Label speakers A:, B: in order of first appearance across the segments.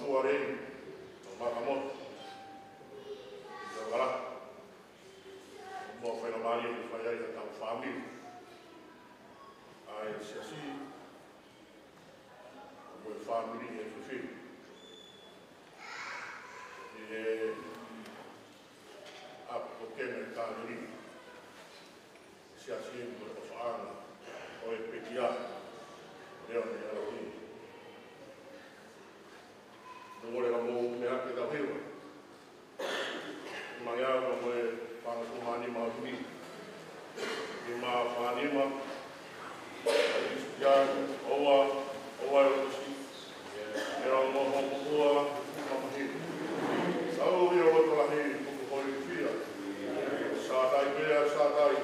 A: fua rei, makamoto. Agora, mo foi na Maria que foi aí da família. Aí se assim, o família é filho. E a pequena família se assim o fana o é pequena, eu me alo. Não vou levar o meu aqui da rua. Manhã vamos para o Manima Umi. E uma Manima, já ou eu era uma boa, uma rir. Sabe o outro lá rir, o polícia. Sadai bea sadai.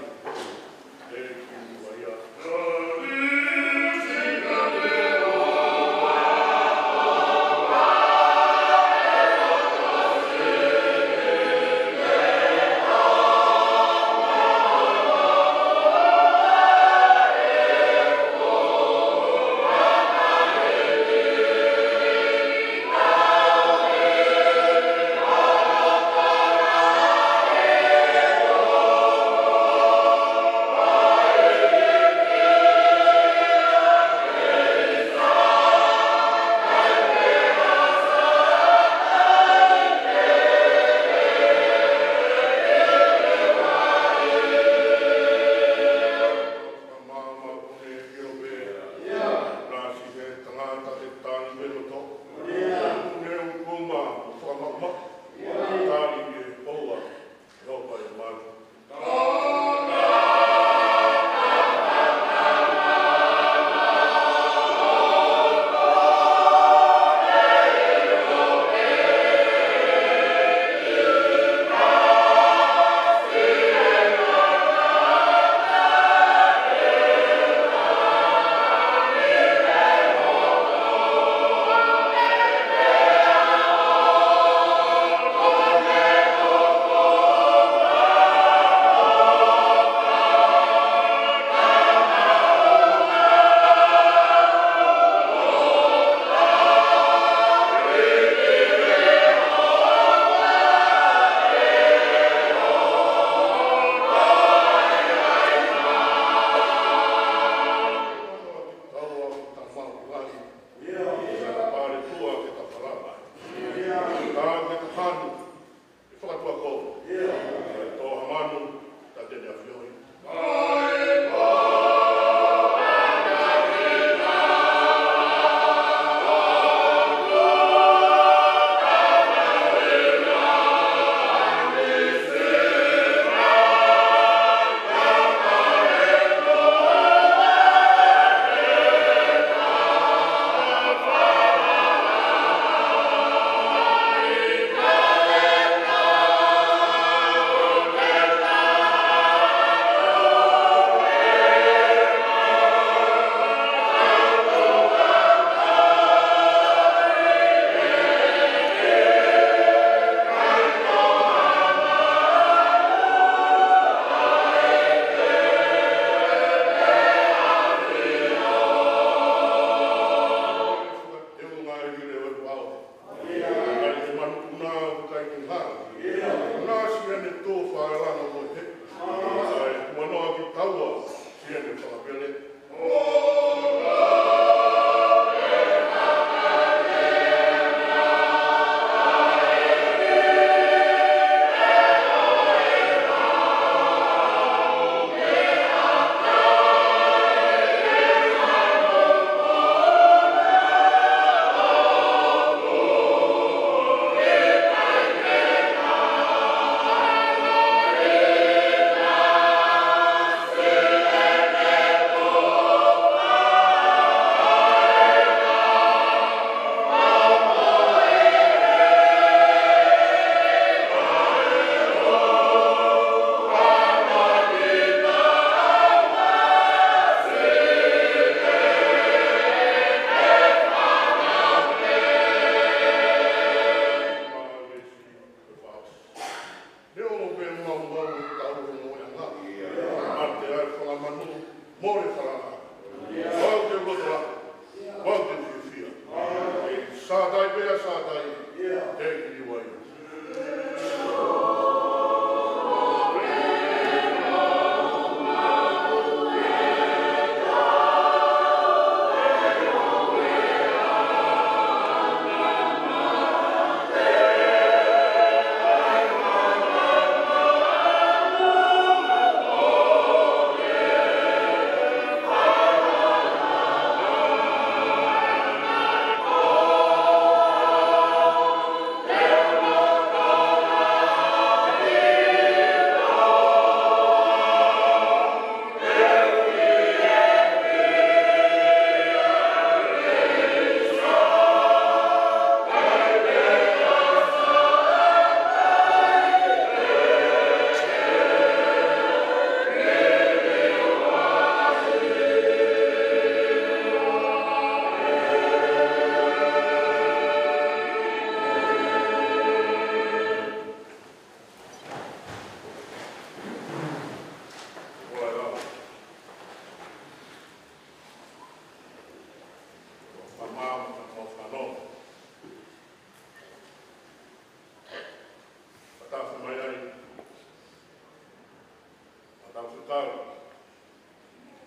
A: Kau.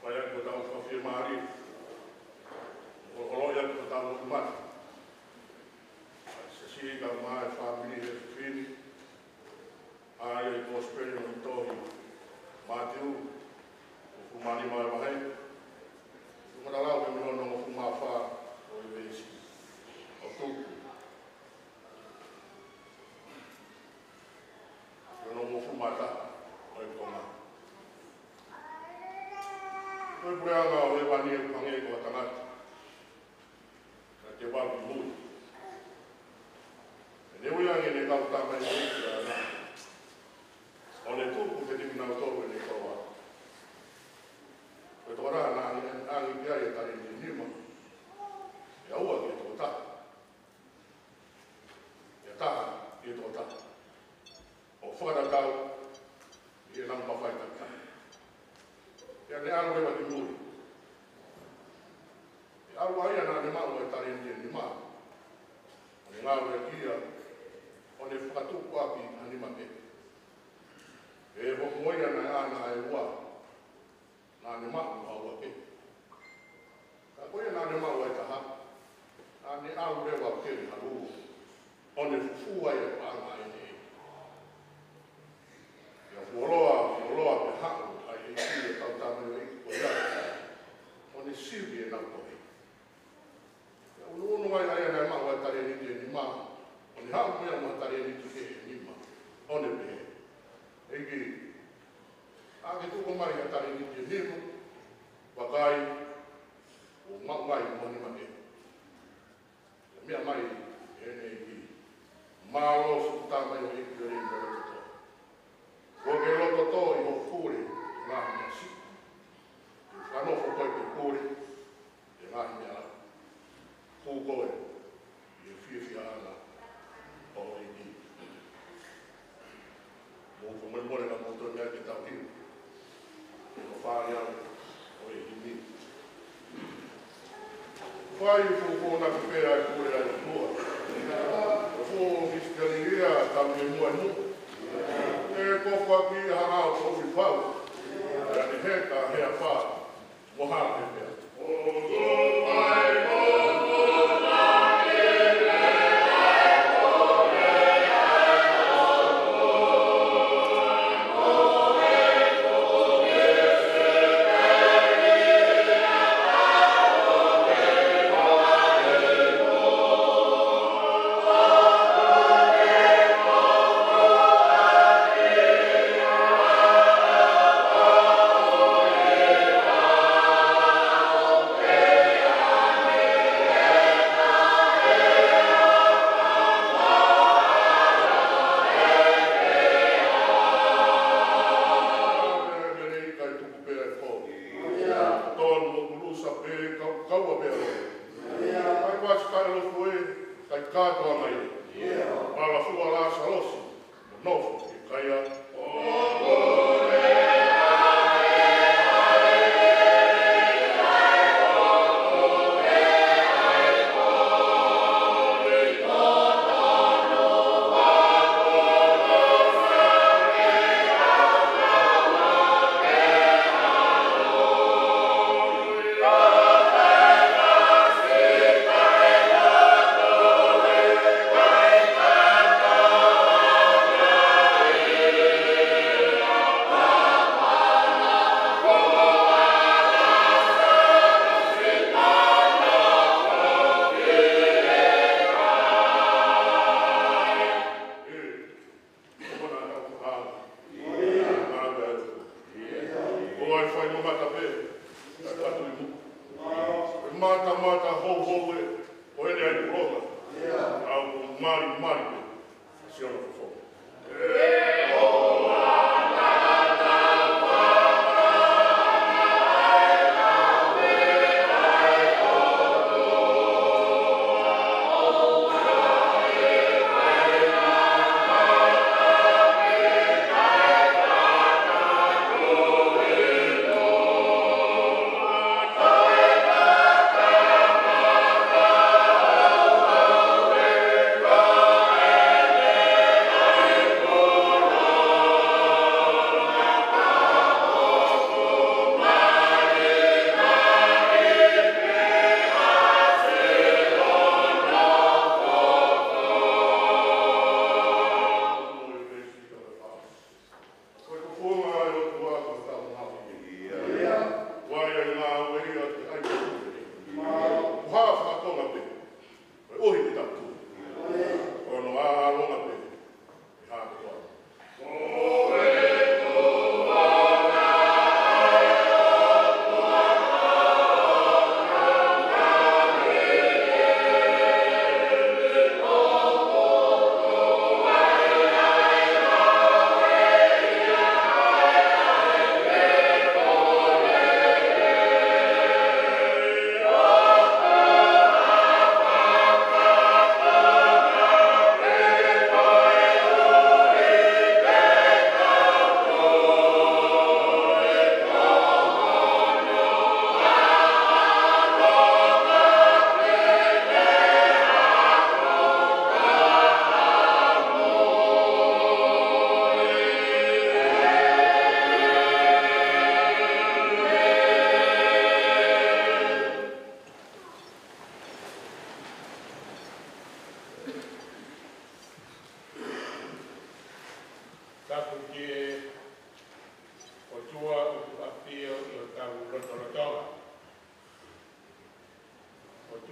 A: Kaya ko tau konfirmari. Kalau yang ko tau kumat. Sesi ka mai family fin. Ai ko spere no tohi. Matiu. Ko mani mai mai. Ko na lau me no mo fuma fa o vesi. O tu. No mo fuma ta. O koma. Ko pura o e wani e pange ko tangat. Ke wal mu. Ne uya nge ne ka ta mai na. Ole tu ku te na to ne ko wa. Ko to ra na ani pia e tari ni mo. Ya ua ke to ta. Ya ta ke to ta. O fora ta e lang pa fai ta. Ya ne anu le wa di mu. Alu aia na ne mau e tari ni ma. O ne ngau e kia, o ne whakatuku api ani make. E ho moia na ana e ua, na ne mau au ake. Ka koia na ne mau e taha, na ne au rewa keri haru, o ne fufua e panga e ne. Ia fuoloa pe haku, ai e ki e tautame o iku o ia, o ne sivi e nauko. Unu mai ai na ma wa tare ni ni ma. O ni ha mo ma tare ni ke ni ma. O ne be. E ki. A ke tu ko mai tare ni ni mo. Wa kai. O ma mai mo ni ma ke. Me mai e ne ki. Ma lo su ta mai o ki re ni lo to. O ke lo to i ho fure na ni si. Ka no fo ko ke fure. E na ni ala. Kukoe, e whiwhi ana o e ni. Mō ko mwere na mōtoi mea ke tau hiu. E no whāi au o e ni. Whai uko na ke pēra e kore ai kua. O fō hiskaliria tau e mua mu. E kofua ki hanga o kofi pau. E ane heka hea whā. Moha he pēra. O mai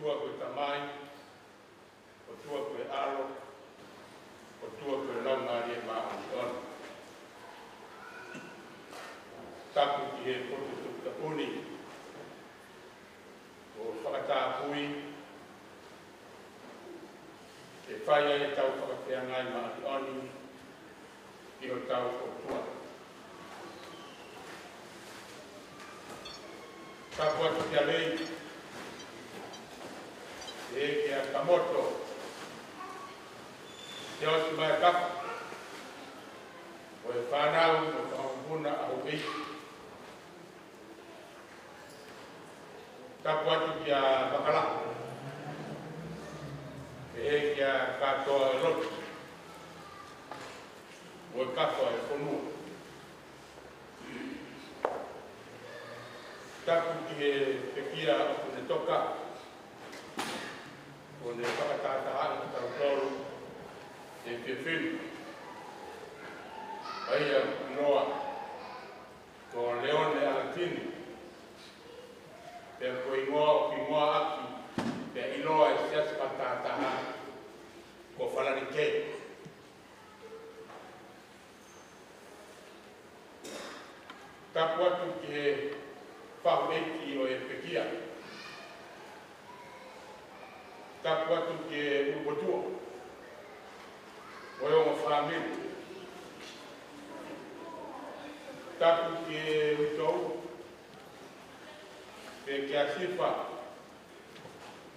B: tua koe tamai, o tua koe aro, o tua koe launga rie maa on. Taku ki he poto tuka uni, o whakatapui, e whaia e tau whakapea ngai maa oni, ki o tau o tua. Taku atu kia lei, e kia kamoto, te osi mai kapu, o e whanau, o whangapuna au eiki. Tapu atu kia Bakalako, e kia katoa e lotu, o e katoa e whanua. Tapu ki he pekia o kune toka, o ne whakatata hana tau toro, e whiwhinu. Aia noa, ko Leone Alatini, pe ko ingoa o ki ngoa aki, pe iloa e sias patataha, ko whalani kei. Tapu atu ki he whahu eiki o e pekia. Tapu atu ki e upotua, o e onga whamiri. Tapu ki e utou, pe kia sifa,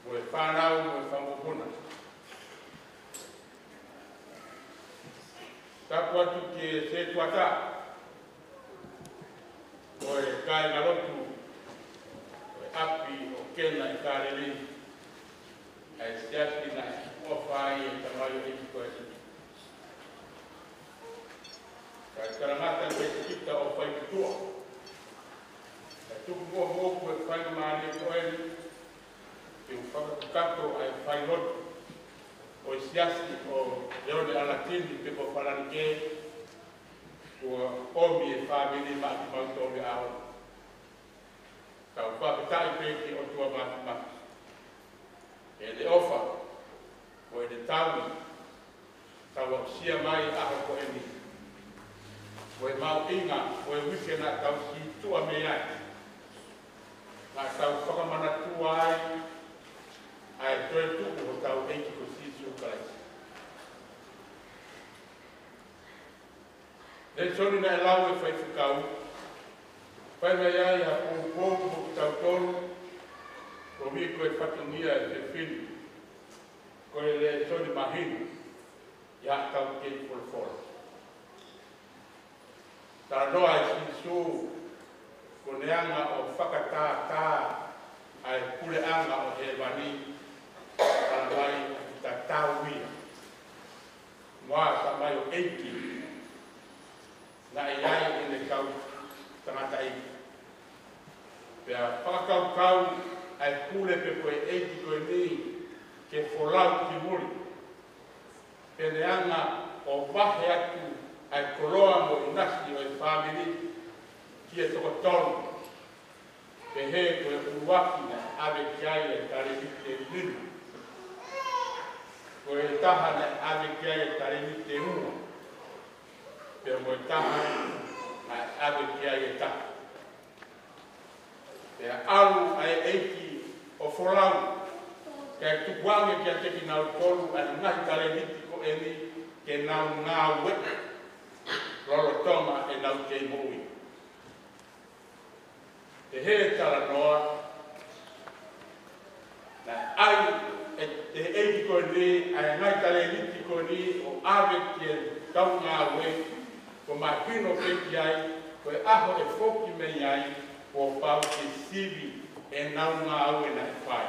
B: o e whanau, o e whamopuna. Tapu atu ki e se tuata, o e kai ngalotu, o e api o kena e kareli, e siasi na o whai e tamayo e ki koe. Kai karamata te kita o whai kutua. Tuku mua moku e whai maani koe, e whakatukato ai whai lotu, o e siasi o Leone Alatini pe ko whalani ke, kua omi e whamini maki mautomi ao. Tau whapetai peki o tua maki maki. E le ofa, o e le taui, tau au sia mai aho ko eni. O e mau inga, o e wikena tau si tua me ai. Nga tau whakamana tua ai, ai toe tuku o tau eiki ko sisu kalaisi. Le soni na e lau e whai whikau, whai mei ai a kōpōku o tau tonu, ko mi koe whatungia e te whinu, koe le soni mahinu, ia tau kei wholefora. Tā noa e sisu, ko neanga o whakatātā, ai kule anga o he wani, ala mai ta tauia. Moa ta mai o eiki, na e ai e ne kau tangata eiki. Pea whakakau ai kule pe koe eiki koe ni ke wholau ki muri. Pe neanga o wahe atu ai koloa mo inasi o e whamiri ki e toko tonu. Pe he koe uwaki na ave kiai e tare te linu. Koe taha na ave kiai e tare te ua. Pe mo e taha na ave kiai e taha. Pe alu ai eiki o wholau. Kai tukuange kia teki nau tolu ai ngahi tare ko eni ke nau ngā weka. Lolo toma e nau kei moui. Te he tala noa, na ai e te eiki koe ni, ai ngai tale niti koe ni, o ave ki e tau ngā we, ko mahino peki ai, koe aho e foki mei ai, ko pau ke sivi e nau ngā ue na e whai.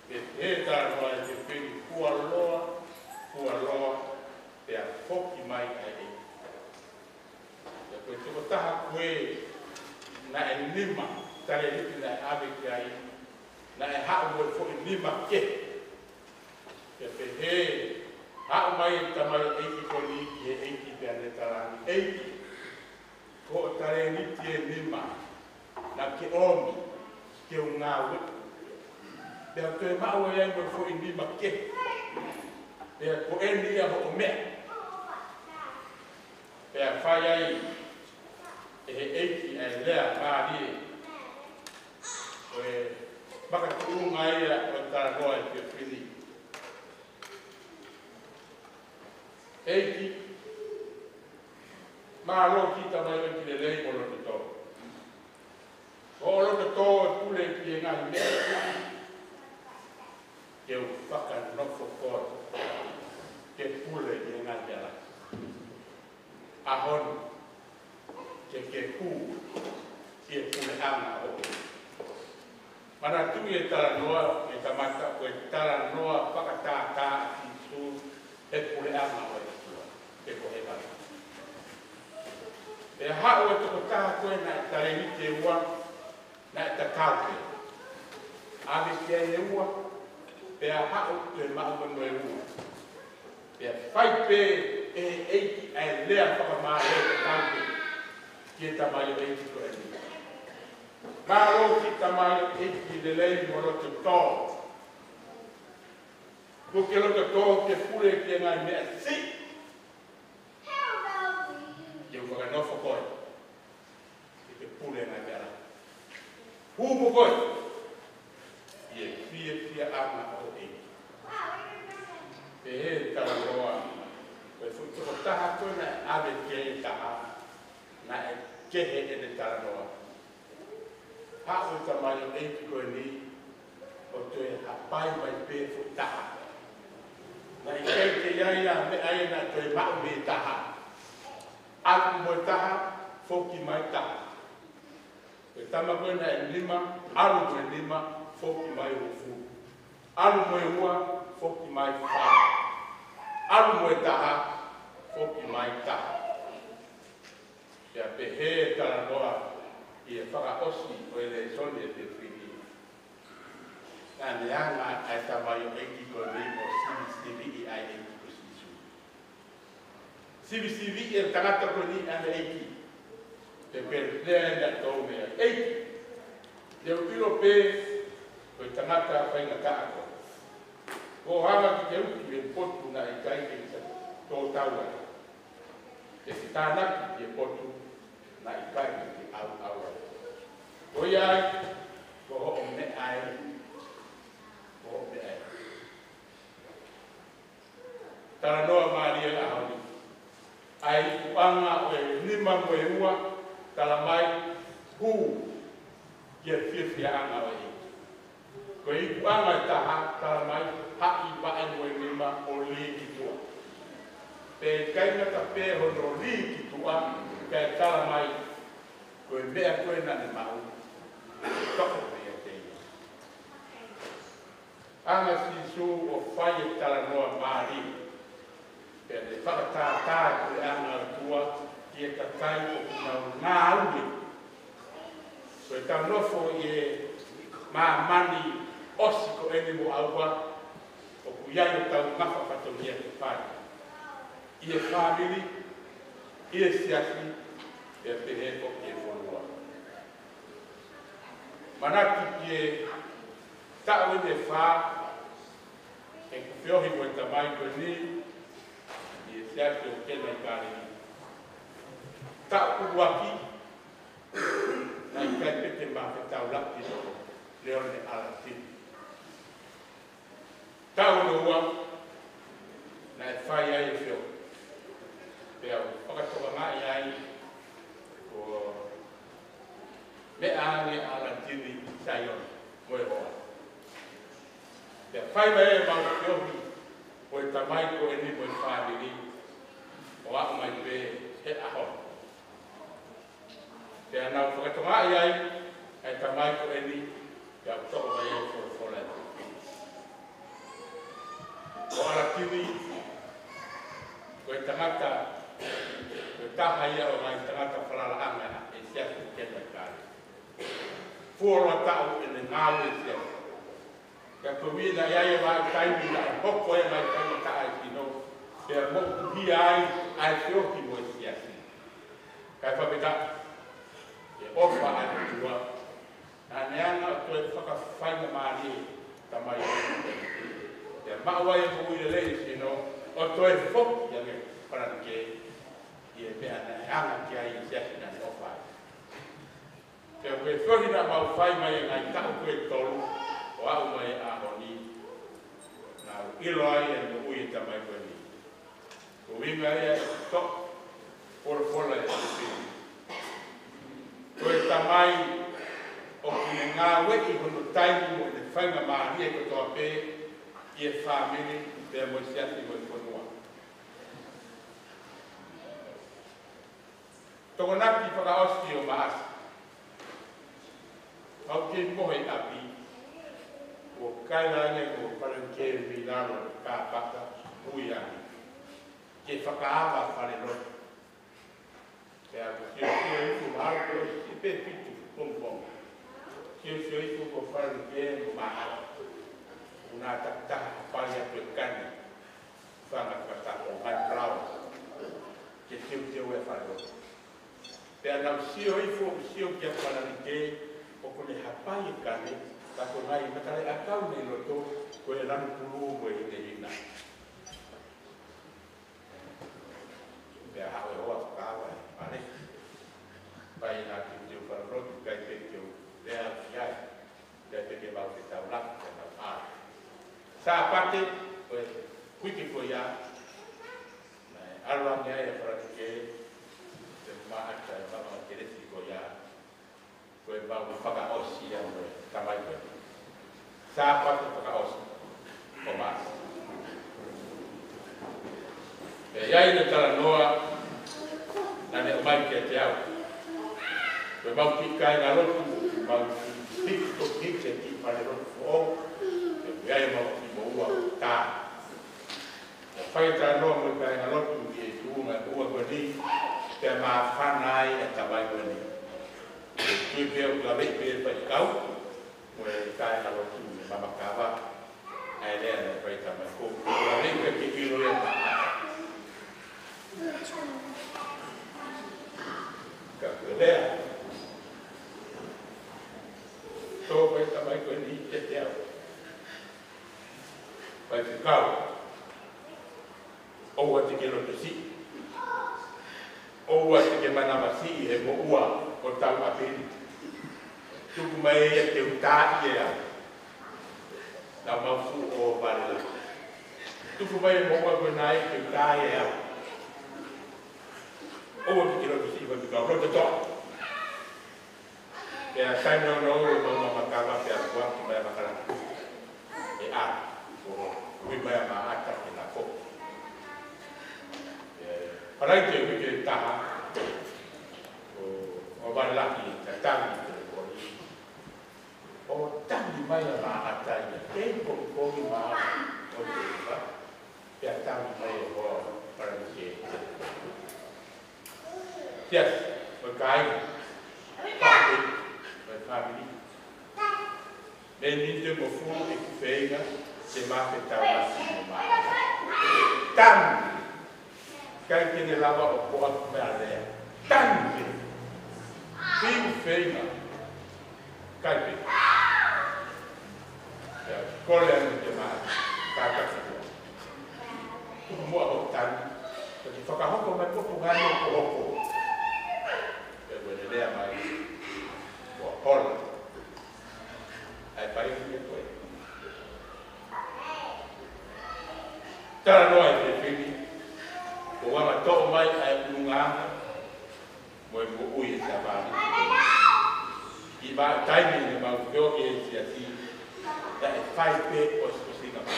B: Te he tala noa e te peki kua loa, te a foki mai ai e. Te koe tuko taha koe, na e nima tare hiki na e ave ki ai, na e hao mo e fo i nima ke. Ke pehe, hao mai e tamai eiki ko ni ki e eiki pe ane tarani. Eiki, ko tare niti e nima, na ke omi, ke o ngā wiki. Pea toe mau e ai mo fo i ni ma ke. Pea ko e ni a ho mea. Pea whai ai e he eiki ai lea maari e. O e baka tuunga ia o tara noa e pia whini. Eiki maa lo ki tamai o ki le lei mo lo te tō. O lo te tō e pule ki e ngai mea. Ke u whaka nofo kōt. Ke pule ki e ngai mea. Ahon ke ku ki e pule anga o. Mana tui e tara noa e tamata o e tara noa whakatātā ki su e pule anga o e tua. Ke ko e bari. E hao e toko taha koe na e tare ni te ua, na e ta kauke. Ame ki e ua, pe a hao te mau manu e ua. Pe a whai pe e eiki e lea whakamaa e te kauke, ki e tamai o eiki koe ni. Maro ki tamai o eiki le lei mo roto tō. Ko ke roto tō ke pule ki e ngai mea si. Whakanofo koe, i te pule ngai mea. Humo koe, i e fia ama o eiki. E he tara roa, koe whutoko taha koe na ave ke taha, na e kehe e ne tara roa. Hao tamai o eiki koe ni, o te hapai mai pe whutaha. Na i kei te iaia me aina koe mau me taha. Aku mo taha, foki mai taha. E tama koe na e lima, alu mo e lima, foki mai ufu. Alu mo e ua, foki mai wha. Alu mo e taha, foki mai taha. Ia pehe e tara noa, i e whaka osi o e le soni e te whini. Nā neanga ai tamai o eiki koe ni o sivi i ai eiki. Sivi e tangata ko ni ana eiki. Te pere na tō mea. Eiki. Leo piro pe ko tangata whainga tāko. Ko hanga ki te uki e potu na i kai ke tō taua. E si tānaki ki e potu na i kai ke au aua. Ko iai, ko ho me ai. Ko ho me ai. Tara noa Maria a honi. Ai uanga o e lima mo e ua, tala mai hu ki e whiawhia anga o e. Ko i uanga e taha, tala mai haki wae mo e lima o li ki tua. Pe kaingata pe hono li ki tua, kai tala mai ko e mea koe na ne mau. Toko mea te ia. Anga si su o whai e tala noa Maria. Pea te whakatātā kore anga tua ki e kakai o kunau ngā aue. So e tau nofo i e mā mani osi ko ene mo aua o kuiai o tau mawha whatongia te whai. I e whāmiri, i e siasi, e pehe o ki e whanua. Manaki ki e tau e te whā, e kuwhiohi mo e tamai koe ni, siate o kena i kāre ni. Tā uruaki, na i kai pete mā ke tau laki no leone alatini. Tā unua, na e whai ai e whio. Pea o whakatoka ngā i ai, ko me āne alatini tai on, moe hoa. Pea whai mai e mau whiohi, o e tamai ko e ni mo i whāmiri, o aku mai pe he aho. Te anau whakatonga i ai, ai tamai ko eni, te au toko mai e whore. O aratini, ko e tangata, ko e taha ia o mai tangata whalala anga e siasu kena i kāre. Fuoroa tau e ne ngāwe e siasu. Ka kawina iai e mai taimi na e hoko e mai taimi taa e kino, pea moku hi ai whioki mo e siasi. Kai whapeta, e ofa ai tua, nā neanga o toi whakawhainga maari, tamai ya maua e ui le lei sino o toe fok ya me para ke ia me ana anga ke ai se na o fai ke o e fori na mau fai mai ngai ta o e tolu o au mai a honi na ilo ai e ui tamai ko ni o winga ia to por fola e ko e tamai o ki ngā weki hono taimi mo le whainga maari e kotoa pē i e whāmini pēr mo siati mo i whanua. Toko naki whakaoski o maasi. Au ke mohe api o kairane o parankere minaro ka paka hui ani. Ke whakaawa whare roi. Pēr mo siati o i whumaro i pē pitu pongpong. Kio i ko fara ke ma una ta pa ya pe kan fa na ka o mai brau ke kio e fara lo pe ana sio i fo sio ke fara ke o ko le hapa i kan ta ko mai mata le akau ne lo to ko e ran pulu mo e te ina pe a o ka wa ale pai na ki fara lo ka pe kio Lea fiai, lea peke mau te tau laki te tau āre. Sā pate, koe kuiki koe ia, arwa ngea e wharaki ke, te maata e mama te reti koe ia, koe mau whakaosi a koe tamai koe. Sā pate whakaosi, o maas. E iai ne tala noa, nane o mai ke te au. Koe mau pikai ngā lotu, mau pik to pik te ki pare ro fo e ai mau ki mo ua ta e fai ta no mo ka na lotu ki tu ma ua ko ni te ma fanai e ta vai ko ni ki pe o la ve pe pa kau mo e ka na lotu ma ma ka va ai le na fai ta ma ko la ve ke ki ro ya ka ko le so vai também com ele que é vai ficar ou até que não precisa ou até que manava si é boa o tal papel tu como é que o tá é da mão fu o vale lá tu como é boa com nai que o tá é ou até que não precisa vai ficar pronto to Pea sai no no makava pea kua ki mai makara. E a, o ui mai ma ata ki na ko. Parai te ui ke taha, o walaki ta tangi te kori. O tangi mai ma ata i e kori ma o te iwa. Pea tangi mai o parai ke. Yes, o kai, pāpei. Family. Bem, tem uma fonte que feia, se mata e tal assim, tangue. Quem tem que lavar o corpo para ler? Tangue. Sim, feia. Caipe. Colher de mar. Caca. Tudo morro tangue. Porque fica roupa, mas pouco ganho o corpo. Eu vou ler mais. Hola. Ai pai que foi. Tara no ai fini. O ama to mai ai lunga. Moi mo ui sa ba. I ba timing ma o que se assim. Da fai pe o se na ba.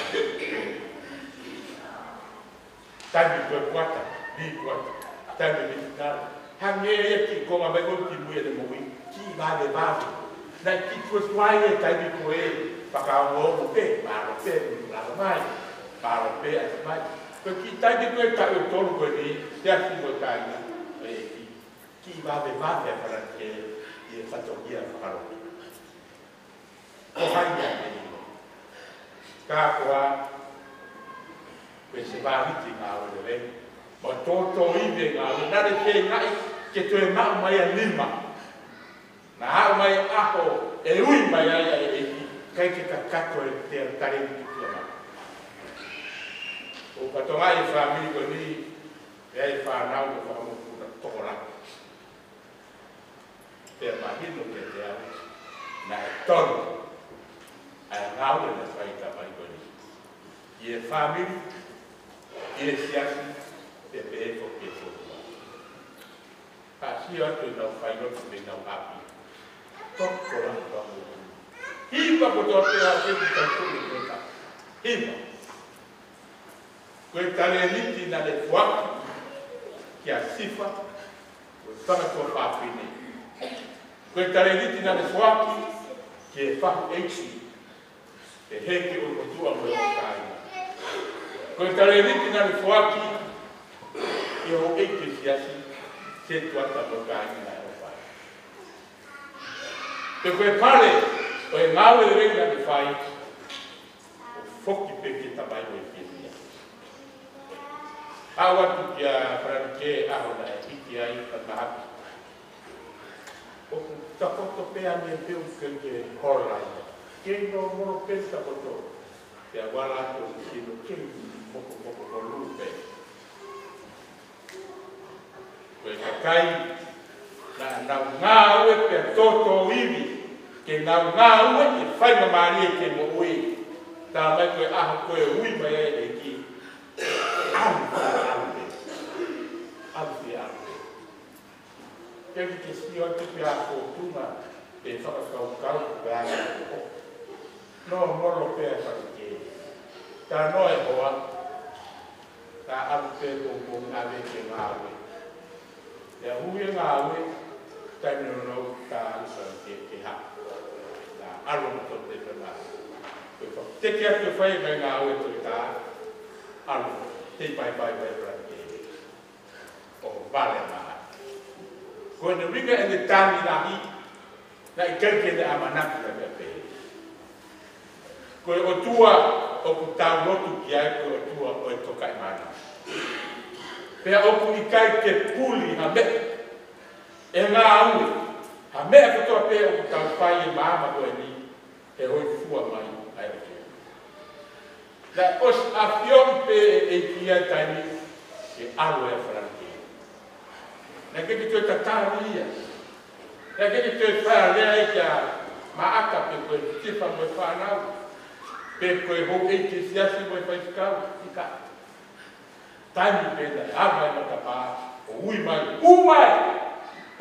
B: Timing do quata, di quata. Timing da. Hange ki ko ma ba ko ki mu de mo ui. Ki va de base na ki foi e tai bi ko e pa ka o pe ma ro pe la mai pa ro pe as mai ko ki tai bi ko e ta o tolu ko ni te asi mo tai na e ki va de base para que e fa to dia pa ro ko hai ya ni ka ko a ko se va riti ma o de le mo to i de ga na de ke ngai ke to e ma ya lima na hau mai aho e ui mai ai e ki kai ke kakato e te tare ki kia ma. O katonga i whamiri ko ni e ai whanau o whakamukuna tokora. Te mahino ke te au na e tonu a ngau e na whaita mai ko ni. I e whamiri, i e siasi, te peefo ke fōtua. Ka si atu nau whainotu me nau api. Tokora whamu. Hipa ko tō te au e kai kuri koe. Hipa. Koe tale liti na le fuaki ki a sifa koe whakatua whāwhine. Koe tale liti na le fuaki ki e whaku eiti e heke o kotua mo e kāina. Koe tale liti na le fuaki ki ho eiti siasi se tuata mo kāina e o whai. Te koe pare o e ngāwe reina le whai o whoki peke tabai o e kia. Awa tu kia pranike aho na e hiki ai whakahaki. O ku takoto pēa me pēu ke horai. Kei no moro pēu takoto. Te awala ato o kino kei moko o lupe. Koe kakai na nau ngā ue pēa toto iwi. Ke nau ngā ue ke whaima maari e ke mo ui. Tā mai koe aho koe ui mai e ki. Kemi ke sio te pia fortuna e whakakau pēa o. No moro pēa whakake. Tā no e hoa. Tā aru pēa kōpō ngāwe ke ngāwe. Te hui ngāwe, taimi no tā usa ke ha. Tā aru mato te whana. Te kia te whai mai ngāwe tui tā. Aru, te pai whakake. O vale maa. Koe ne winga e ne tāni nahi, na I kaike ne amanaki na mea pēhe. Koe o tua o ku tāu lotu ki ai koe o tua o e tokai mana. Pea o ku I kai ke puli ha me, e ngā aue, ha mea katoa pēhe o ku tāu whai e maama koe ni, e hoi fua mai ai o kia. Na os a whion pēhe e kia taimi, e alo e whanake. Na kiki tue tatari ia. Na kiki tue whaya lea i kia maaka pe koe tifa moe whanau. Pe koe ho eiti siasi moe whaiskau. Ika. Taimi pēna e ama e mata pā. O ui mai. Umai!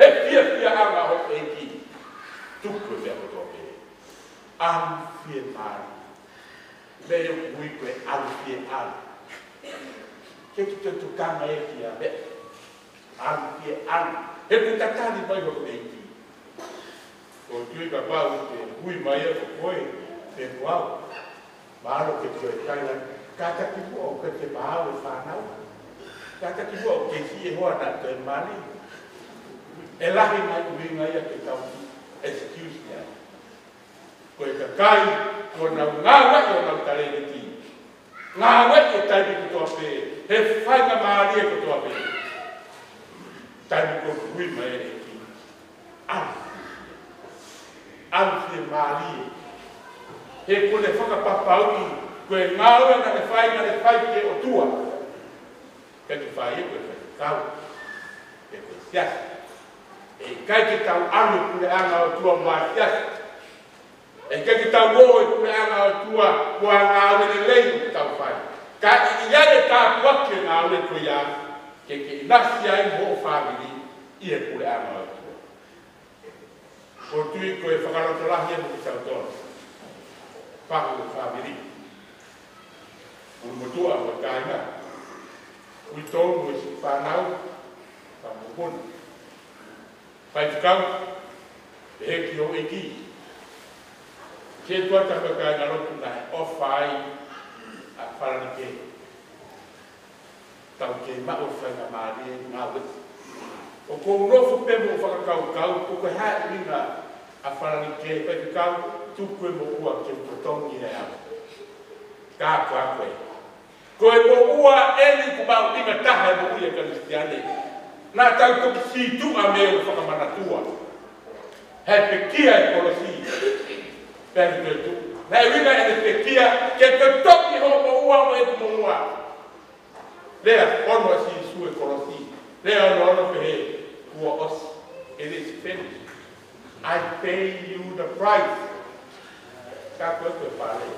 B: He fia ama ho eiti. Tuku mea kotoa pe. Alu fie mari. Mea ui koe alu fie alu. Kiki tue tukanga e kia mea. Alu kia alu. He ku tatani mai ho eiti. O tui ka pāu te hui mai e ko koe. Te kuau. Mālo ke koe kaila. Kata ki mua o ke te pāu e whanau. Kata ki mua o ke si e hoa na te mani. E lahi mai ui ngai a ke tau ki. Excuse me. Koe ka kai. Ko nau ngā wai o nau tare ni ki. Ngā wai e taipi kutoa pē. He whainga maari e kutoa pē. Taimi ko hui mai e ki. Alu. Alu fie maari. He kone whakapapau ki koe ngāua na le whai ke o tua. Ka ki whai e koe whakakau. E koe siasi. E kai ki tau alu kune anga o tua mua siasi. E kai ki tau oe kune anga o tua kua ngāua le lei tau whai. Ka I iare tā puake ngāua koe ia. Ke inasi ai mo o whāmiri I e kure anga o tua. Ko tui koe whakaroto lahi e mo ki tau tonu. Whaku o whāmiri. Uru motua o kāinga. Ui tonu e si whanau. Whamukuna. Whai tukau. E heki o eki. Ke tuata koe kāinga rotu na o whai a wharanike. Tau ke mao whainga maari e ngā weti. O kou rofu pemo o whakakau, o koe hae ringa a wharanike, whaikakau, tuku e mo ua ke utotongi e au. Kā kua koe. Koe mo ua eni ku mau inga taha e mo uia karistiane. Nā tau toki si tua me o whakamanatua. He pe kia e kolosi. Pēri koe tuku. Na winga e te kia ke te toki ho mo ua mo e mo ua. Lea ono si su e korosi. Lea ono pehe ua os. It is finished. I pay you the price. Ka koe koe pare.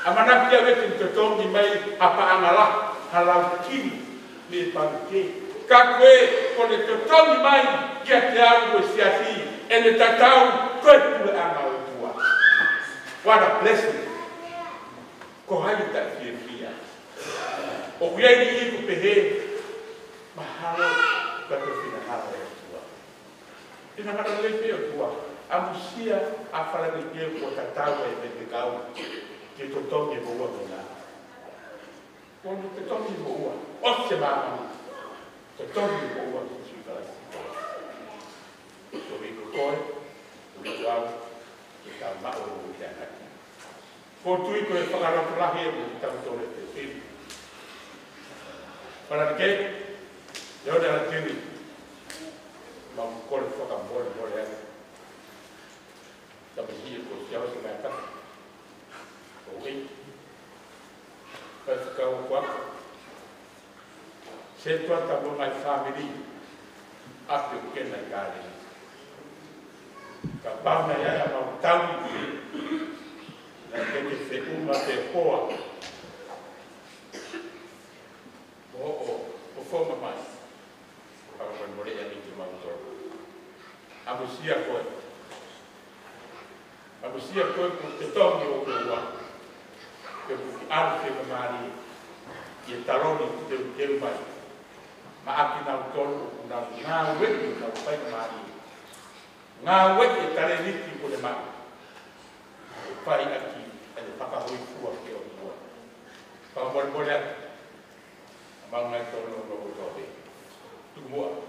B: Amana kia wete te tongi mai apa angala halau kini me panke. Ka koe kone te tongi mai kia te au e siasi e ne tatau koe kule anga o tua. What a blessing. Ko hai ta fia fia. O kuia ni iku pehe mahalo ka te fina halo o tua. Ina hara lepe o tua. Amusia a fala de que o tatau e te kau. Que te tongi mo ua tona. Quando te tongi mo ua, o se mama, te tongi mo ua ki si kalasi. So iko koe, ui au, ki ka mao o te anaki. Ko tui koe whakarotu lahi e mo ki tau tore te whiri. Para ke, leo de la tiri, ma mo kore whakamore more ane. Tabi hi ko siawa se mai kata. Okay. But go what? Said what about my family after getting a garden. Kapana ya mau tahu na kete se uma te poa. O forma mais. Para quando morrer ali que mau tor. Abusia koe. Abusia koe por te tomi o koe. Que arte que mari e taroni que teu mai ma aqui na tolo na wetu na pai mari na wetu tare niti ko le mai pai aqui e papa hui tua que o tua pa mo le ma ngai tolo no ko te tu mo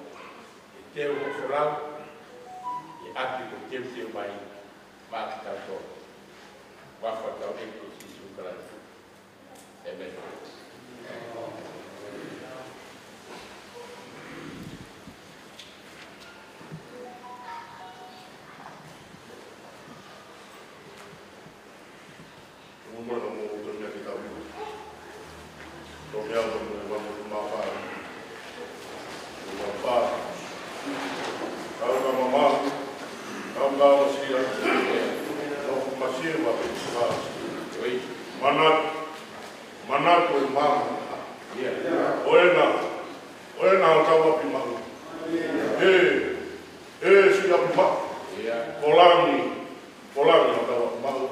B: e teu o solau e aqui ko teu mai ma aqui na tolo wa fa ta e ko si su kala amen.
A: Manat ko mama. Oena o tawa pi mahu. Sila pi mahu. Polangi o tawa pi mahu.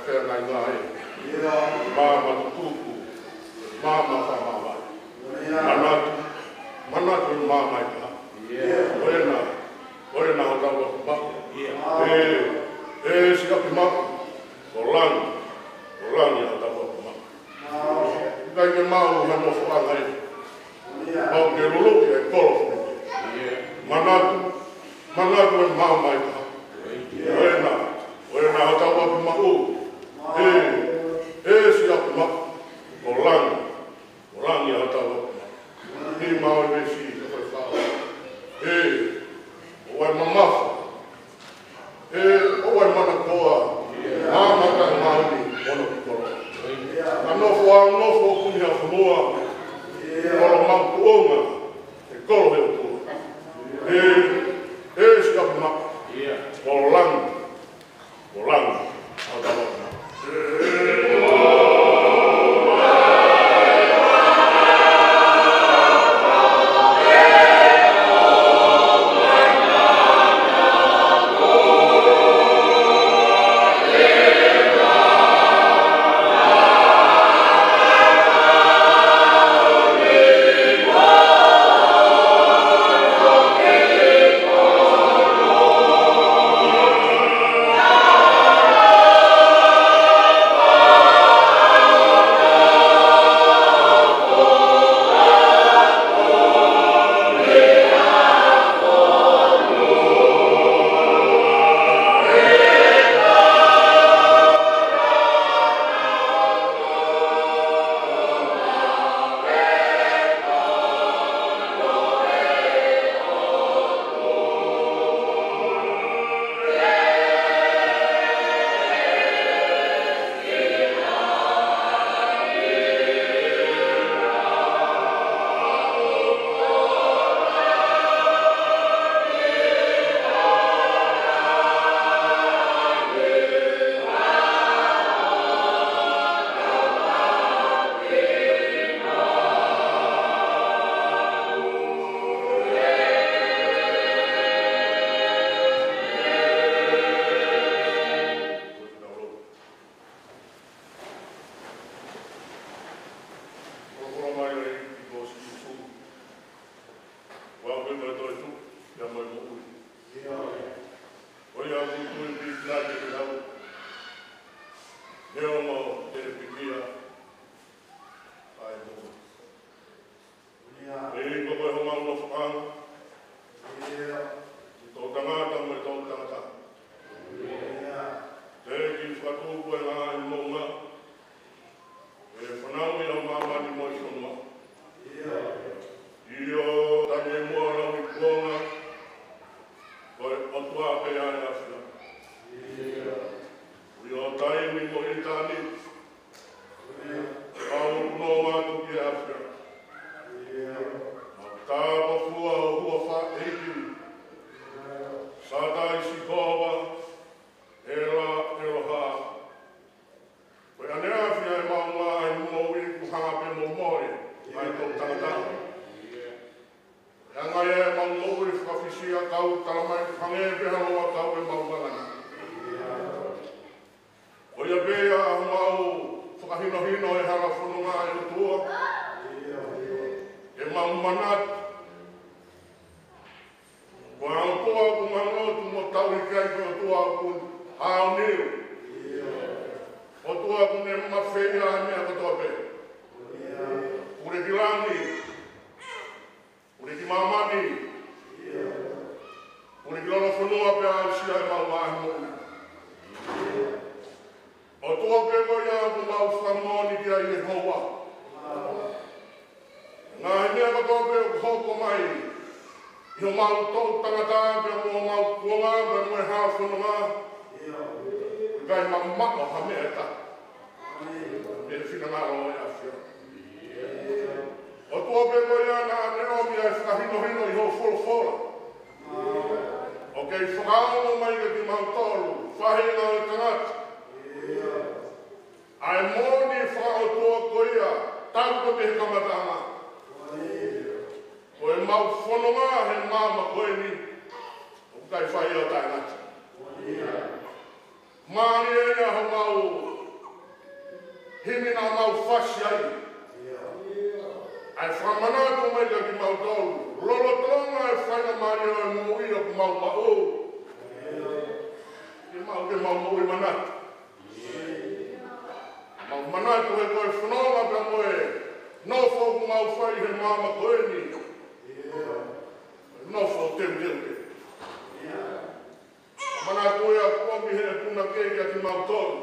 A: whea ngai ngā e. Māma tuku, māma whamawai. Manatu māma i ka. Oe nā hau tau aku mako. Sikapi mako. O langi hau tau aku mako. Kai ke mau ha no whaanga e. Pau ke luluki e kolo. Manatu e māma i ka. Oe nā hau tau aku mako. Sikapi mako. O langi hau tau aku mako. Ni mau e si te koe whao. Oe mamafa. Oe mana koa. Māmaka e mauni ono ki koro. Anofo kumi a whanua. Koro mauku onga. E koro heo tua. Sikapi mako. O langi. Hau tau aku mako. Mani e ia ho mau himi na mau fasi ai. Ai whamanatu mai ka ki mau tau. Lolo tonga e whaina mari o e mui o ku mau mao. Ki mau ke mau mui manatu. Mau manatu e koe whanonga ka moe. No fo ku mau whai he mama koe ni. No fo teu teu te. Manatu e a kuambi he puna kei ki mau tolu.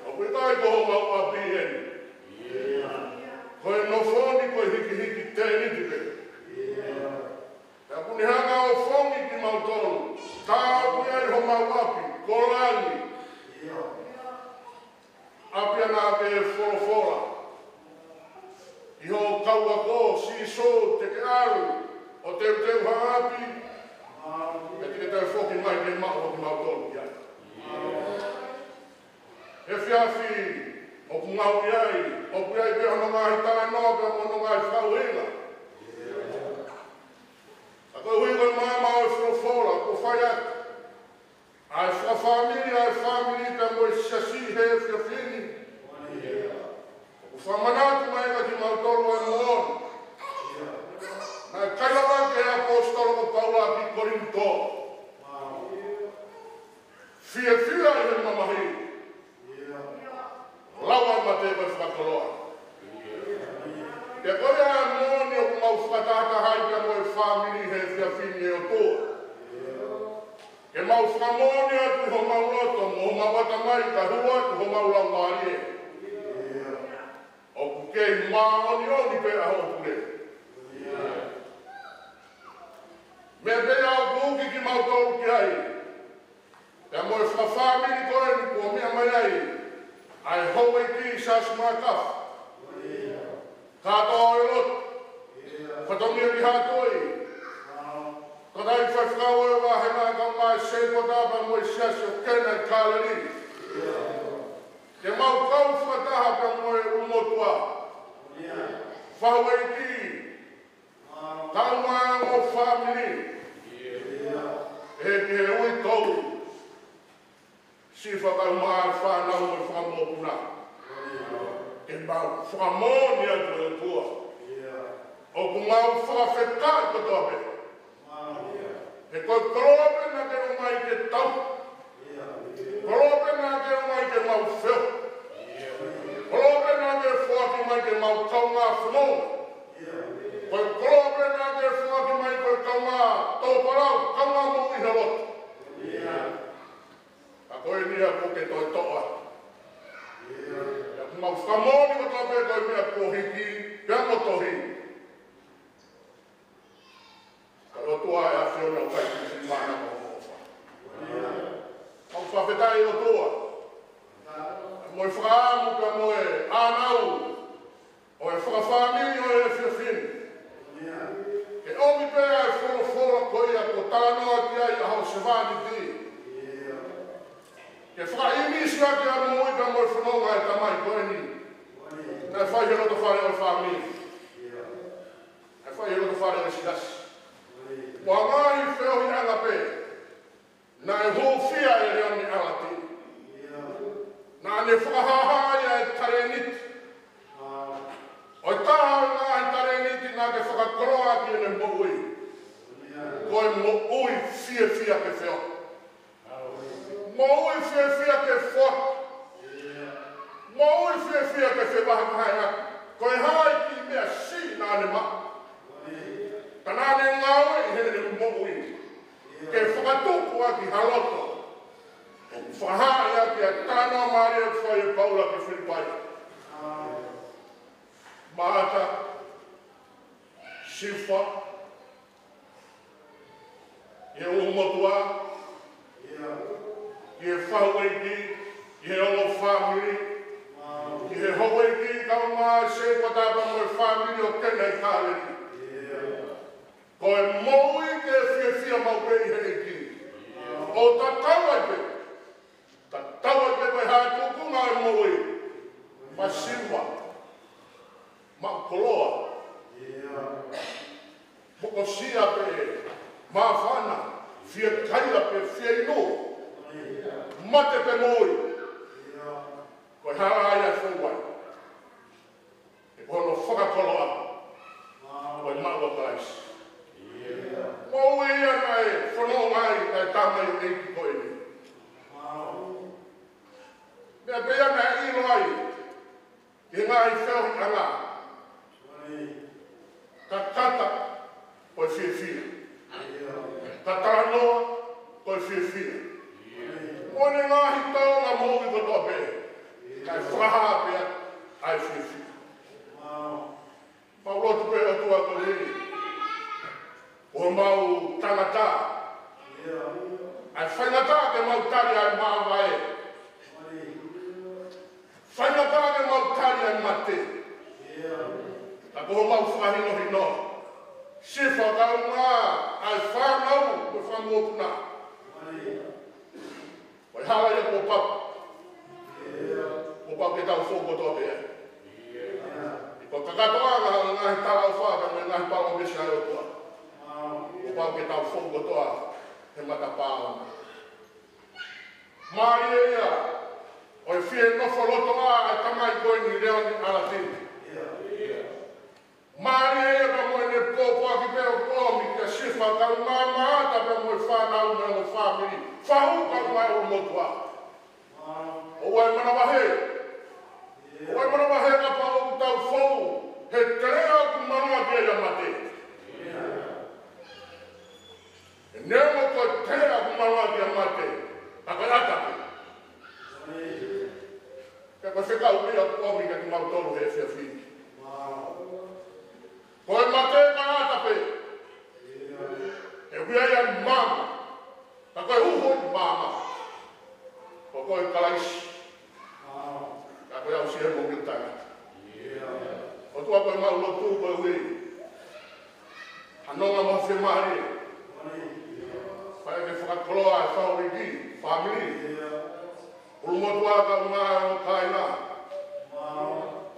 A: O koe tai koho mau api heni. Koe no foni koe hiki hiki tēni tike. Ka kuni hanga o fongi ki mau tolu. Tā kuni ai ho mau api, kolani. Api ana ke whorofora. Iho kaua ko, siso, teke aru. O teu teu ha api. E tike tau whoki mai ke mao ki mau tolu ki ai. He whiawhi. O ku ngau iai, o ku iai pe hono ngai tana noga mono ngai whauhinga. A koe hui koe mama o whorofora, ko whai atu. Ai whamili ka moe siasi he whiawhini. O whamanatu mai ka ki mau tolu e moon. Nai kairawa ke apostolo ko Paula ki Korinto. Fia i he mamahi. Lawa mate koe whakaloa. Ke koe a mōni o mau whakataka hai ka moe whamiri he whiawhini e o toa. Ke mau whamoni atu ho mau loto, mo mawata mai ka hua atu ho mau lau maari e. O ku kei maoni oni pe a ho pure. Me pea o kuki ki mau tolu ki ai. Ke moe whamiri koe ni kua mea mai ai. Ai howe ki sas makaf. Katoa e lot. Whatongia ki hatoi. Kadai whawhau e wahena ka mai seiko tapa mo i siasi o kena i kāleri. Ke mau kau whataha ka mo e umotua. Whawe ki. Kau maa o whamiri. E ki he ui tou. Si whakau maa whanau me whamopuna. Ke mau whamoni atu e tua. O ku mau whawhetai kotoa pe. E koe korope na ke umai ke tau. Korope na ke umai ke mau whio. Korope na ke whuaki mai ke mau kaunga whanau. Koe korope na ke whuaki mai koe kaunga tōparau, kaunga mou i halot. A koe nia ko ke toi toa. E mau whamoni ko tope koe mea kohiki, pia mo tohi. Ka rotua e a whiona o kai kisi mana ko hofa. Mau whawhetai o tua. Moe whaamu ka moe ānau. O e whakawhamiri o e whiawhini. Ke omi pēa e whorofora koia ko tānoa ki ai a hau sevani ti. Ke whakaimisi ake a moe ka moe whanonga e tamai koe ni. Nai whai he roto whare o e whamiri. Nai whai he roto whare o e sidasi. Wa ngai wheo hi anga pē. Na e hō whia e reo ni alati. Na ne whakahahai e tare niti. O i taha ngā i tare niti nā ke whakakoroa ki ene mo ui. Koe mo ui whia whia ke wheo. Mo ui whia whia ke whua. Mo ui whia whia ke whewaha kahai ngā. Koe hai ki mea si nā ne maa. Kana ne ngawe i hene mo ui. Ke whakatupu aki haloto. Whahai aki a tāna maari e whai e Paula ki Whiripai. Mahata. Sifa. I e umotua. I e whahueiki. I e ongo whamiri. I e howeiki kau maa se patapa mo e whamiri o kena i kāleri. Koe moui ke whiawhia mau pei hei ki. O ta tawai pe. Ta tawai pe koe hae kukunga e moui. Ma siwa. Ma koloa. Moko sia pe. Ma whana. Whia kaila pe whia ino. Mate pe moui. Koe o hala ai a fōwai. E kono whakakoloa. O i maua kaisi. Mau e ana e whanau mai e tāmai e ki koe ni. Mea pe ana e ilo ai. Ke ngā i whau i anga. Ka kata o e whiawhia. Ka taranoa o e whiawhia. Mone ngāhi tau ngā mōwi kotoa pe. Kai whaha pia ai whiawhia. Mau rotu pe atua ko hei. O mau tangata. Ai whaingata ke mau tari ai māwae. Whaingata ke mau tari ai mate. Ta ko mau whahino hino. Sifa kau ngā ai whanau me whamopuna. Wai hala ia ko papa. Ko papa ke tau whokotoa pia. Ko kakatoa ngahi tala o whaka me ngahi pao mesi ai o tua. O pao ke tau whongo toa he mata pāo. Mai e ia, o e whie nofo loto a e tamai koe ni reo ni ala tini. Mai e ia ka moe ne pōpō aki pēo kōmi kia sifa kau ngā maata pe moe whānau me o whāmiri. Whahu kau mai o motua. O wai mana wahe. O wai mana wahe ka pao ku tau whou. He terea ku manua kia ia mate. E nemo ko terea ku manua kia mate. Takarata ki. Ka ko se kau pia kōmi ka ki mau tolu he fia fini. Ko e mate ka ata pe. E wia ia mama. Ka koe uho i mama. Ko koe kalaisi. Ka koe au sihe mo ki tangata. O tua koe mau lotu koe hui. Anonga mo se maari. Pai ke whakakoloa e whauriki, whamiri. Urumotua ka unga o kaina.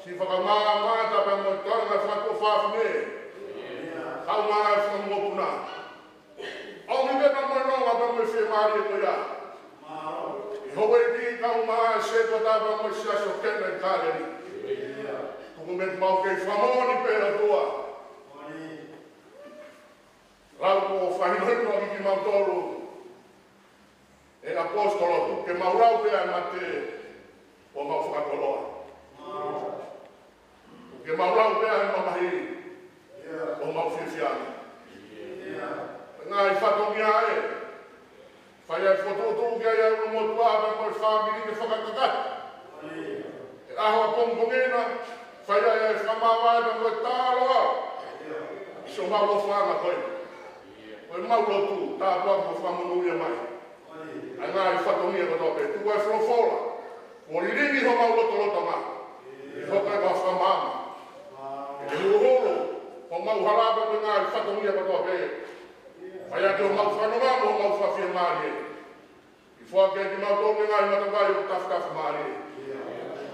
A: Si whakamaa maata pe mo tanga whako whawhame. Kau maa e whakamopuna. Au mi me na mo nonga pe mo se maari e koea. I hoa i ki kau maa e se kota pe mo se aso kena i kāleri. Tuku me mau kei whamoni pēra tua. Rau ko whahinohino ki ki mau tolu. E apostolo tuke mau rau pēa mate o mau whakakoloa. Tuke mau rau pēa e mamahi o mau whiwhiana. Ngā i whatongia e. Whai ai whototu ki ai au motua me mo i whamiri ke whakakakata. E ahua pongpongena. Whai ai ai whamawai me mo i tālo au. So mau lo whanga koe. Koe mau lotu, tā pua ko whamonuia mai. Ai ngā i whatongia ko tope, tu ai wholofola. Ko riringi ho mau loto loto ngā. I hokai ko whamama. E te uruholo, ho mau harapa ko ngā i whatongia ko tope. Whai ake ho mau whanonga mo ho mau whawhia maari e. I whake ki mau tōme ngā i matawai o taftafu maari e.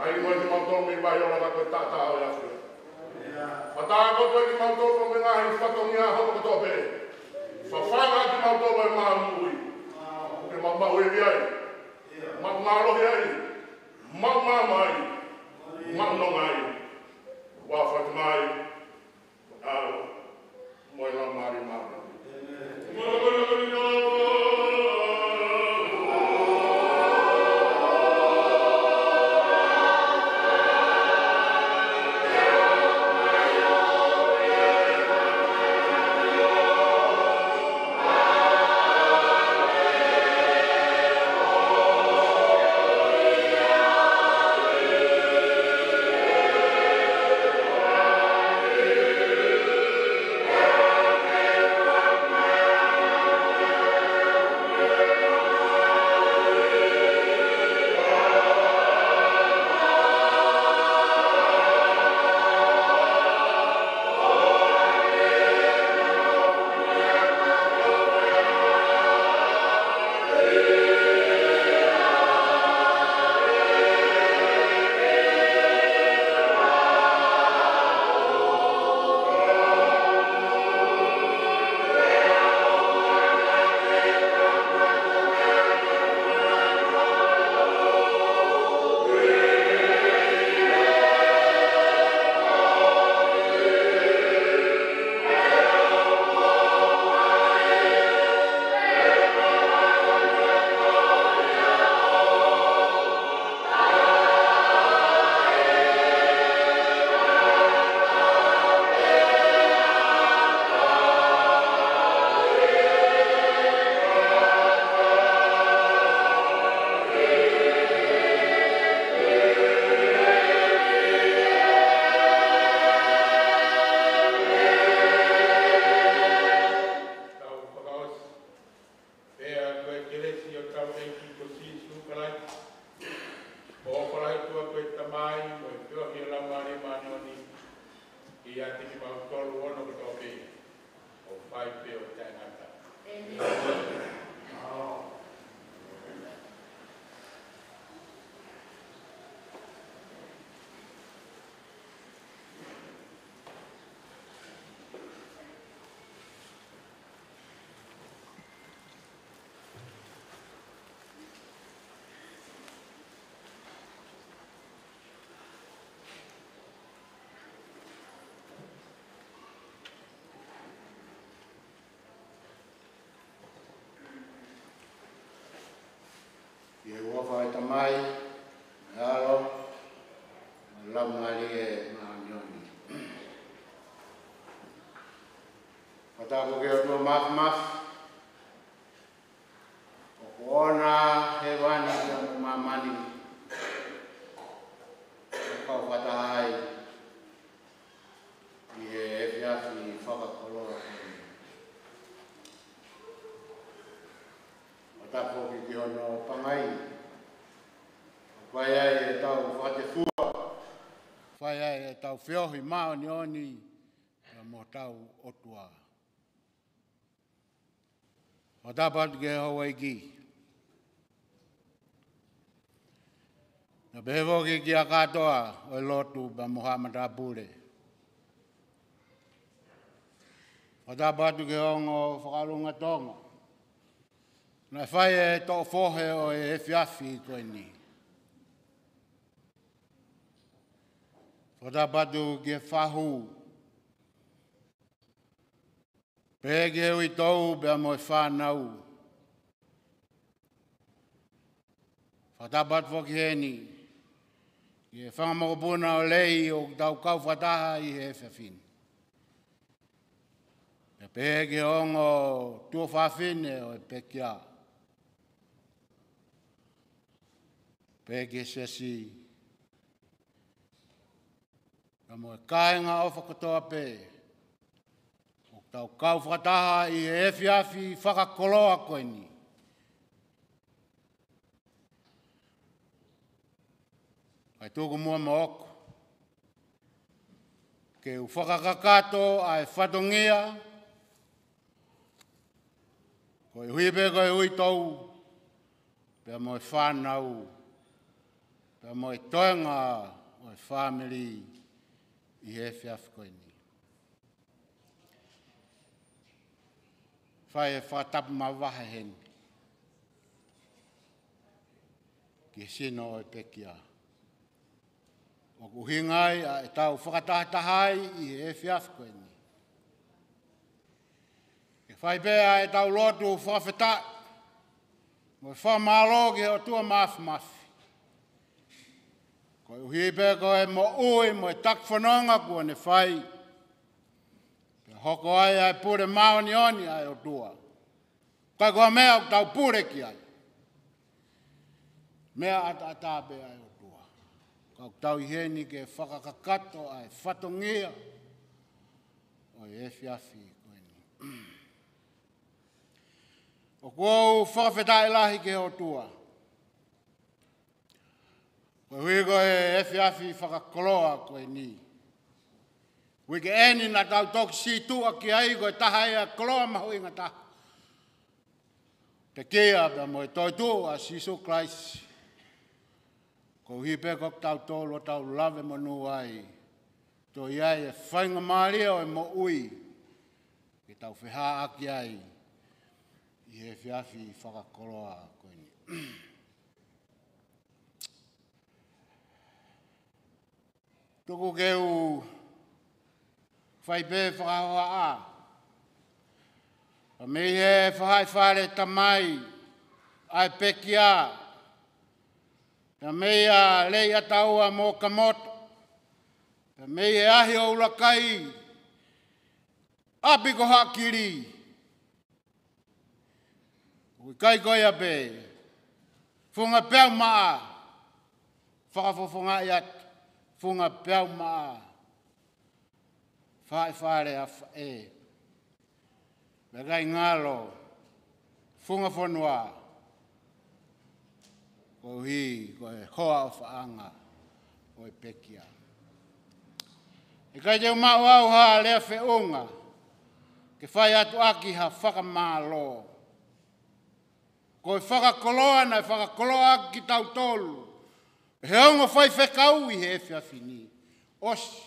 A: Ai mo ki mau tōme i vai ola koe tātā o iawhia. Pata ko koe ki mau tōme ngā i whatongia ho ko tope. Whawhanga ki mau tōme i maa mui. Ke mau mau e viai. Mau mālohi ai. Mau māmai. Mau nongai. Wā whatumai. Moi la mari mari.
C: Amen.
B: ia tiki mau tolu ono ko toki o whai pe o tangata.
C: Ye wafa tamai alo lamali e manyoni pata ko ke to maf ona hewani ke mamani ko pata hai ye ya fi faka kolora pata ko ke ono pangai Wai ai e tau whate fua. Wai ai e tau whiohi mao ni oni e mo tau otua. O tapat ke hawai ki. Na behevo ki a katoa o e lotu ba Muhammad Abure. O tapat ke hongo whakarunga tonga. Na whai e tau whohe o e whiafi koe ni. Whata patu ke whahu. Pēke hui tau bea moi whanau. Whata patu whaki heni. Ke whangamokopuna o lei o tau kau whataha i he whiawhine. Pēke ongo tua whawhine o e pekia. Pēke sesi. Ka mo kāinga o whakatoa pē. O tau kau whataha i e whiawhi whakakoloa koe ni. Ai tōku mua maoko. Ke u whakakakato ai whatongia. Koe hui pē koe hui tau. Pea mo e whanau. Pea mo e toenga o e family. I he whiawhi koe ni. Whai e whatapu ma waha heni. Ki sino o e pekia. O kuhingai a e tau whakatahitahai i he whiawhi koe ni. Ke whai pēa e tau lotu whawhetai. Mo e whamalo ki o tua mafi. Ko uhi pē koe mo ui mo e tak whanonga kua ne whai. Pe hoko ai ai pure mao ni oni ai o tua. Kai koa mea o tau pure ki ai. Mea ata pē ai o tua. Kau tau i heni ke whakakakato ai whatongia. O e whiawhi koe ni. O kua whakawhetai lahi ke o tua. Koe hui koe e whiawhi whakakoloa koe ni. Hui ke eni na tau toki si tua ki ai koe taha ea koloa mahu inga taha. Te kia pia mo e toi tu a Sisu Christ. Koe hui pe kok tau tolu o tau lave mo nu ai. To iai e whainga maalia o e mo ui. Ke tau whiha aki ai. I he whiawhi whakakoloa koe ni. Tuku ke u whai pē whakahoa a. Pa mei he whahai whare tamai ai pekia. Pa mei a lei ataua mō kamoto. Pa mei e ahi o ulakai. Api ko hakiri. Ui kai koia pē. Funga pēu maa. Whakafofonga iat. Funga pēu maa. Whai whare a e. Megai ngalo. Funga whanua. Ko hi, ko e hoa o whaanga. O e pekia. E kai te umau au ha lea whiunga, ke whai atu aki ha whakamālo. Ko e whakakoloa na e whakakoloa aki ki tau tolu. He ongo whai whekau I he whiawhini. Osi,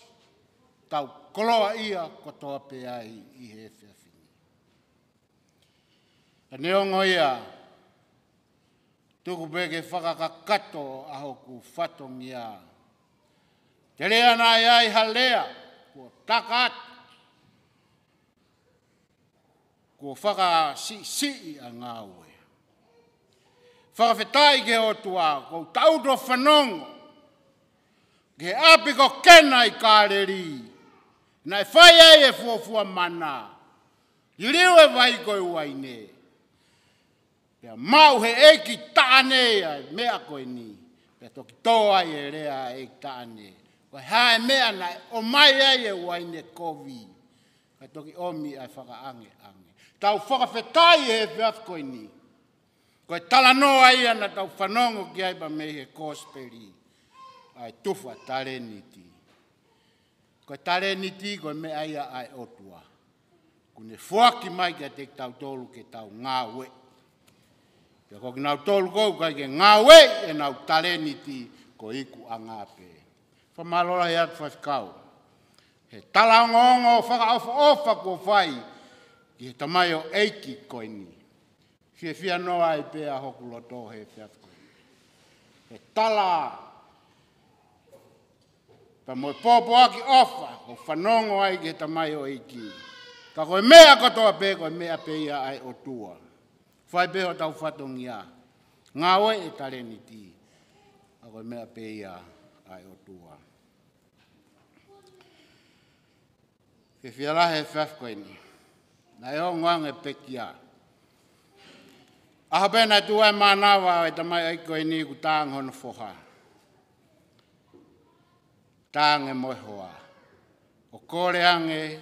C: tau koloa ia kotoa pe ai I he whiawhini. Ka ne ongo ia, tuku peke whakakakato aho ku whatongi ia. Te rea nā iai halea, kua taka atu. Kua whaka si a ngā ue. Whakawhetai ke o tua, kou tauto whanongo. Ke api ko kena I kāreri. Nai whai ai e fuafua mana. I riu e vai koe uaine. Pea mau he eki tāne ai mea koe ni. Pea toki tō ai e rea eki tāne. Koe hae mea nai o mai ai e uaine kovi. Kai toki omi ai whakaange ange. Tau whakawhetai e whiaf koe ni. Koe tala noa ia na tau whanongo ki aipa me he kōsperi. Ai tufa tareniti. Koe tareniti koe me aia ai otua. Kune fuaki mai kia te tau tolu ke tau ngāwe. Pea koki nau tolu kou kai ke ngāwe e nau tareniti ko iku a ngāpe. Whamalola he atu whaifikau. He tala ngongo whaka ofa ko whai ki he tamayo eiki koe ni. Whia noa I pēa hoku loto he whiafko. He tala. Pa moe pōpo aki ofa, o whanongo ai ki he tamai o iki. Ka koe mea kotoa pē, koe mea pē ia ai o tua. Whai pē ho tau whatongi a. Ngā oe e tareniti. Ka koe mea pē ia ai o tua. Ke whialahe whiafko ini. Nai o ngoange pekia. Aha pēnā tuai mānawa e tamai aiko I ni ku tāng hono whoha. Tāng e moehoa. O kore ange,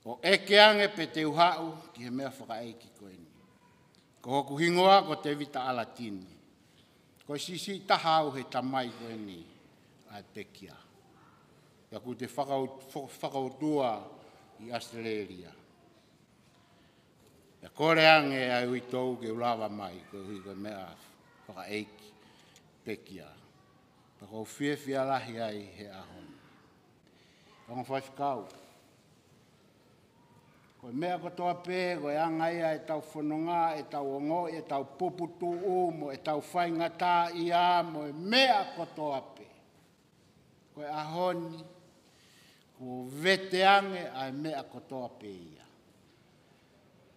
C: o eke ange pe te uhau ki he mea whakaeiki koe ni. Ko hoku hingoa ko te vita alatini. Ko sisi tahau he tamai koe ni ai pekia. Ia ku te whakautua I Australia. Ya kore ange ai ui tau ke ulawa mai, ko hui koe mea whaka eiki, pekia. Pa kou whia lahi ai he ahon. Kongo whaifikau. Koe mea kotoa pē, koe angai e tau whanonga, e tau ongo, e tau puputu mo, e tau whaingata ia, mo e mea kotoa pē. Koe ahoni, ko vete ange ai mea kotoa pē ia.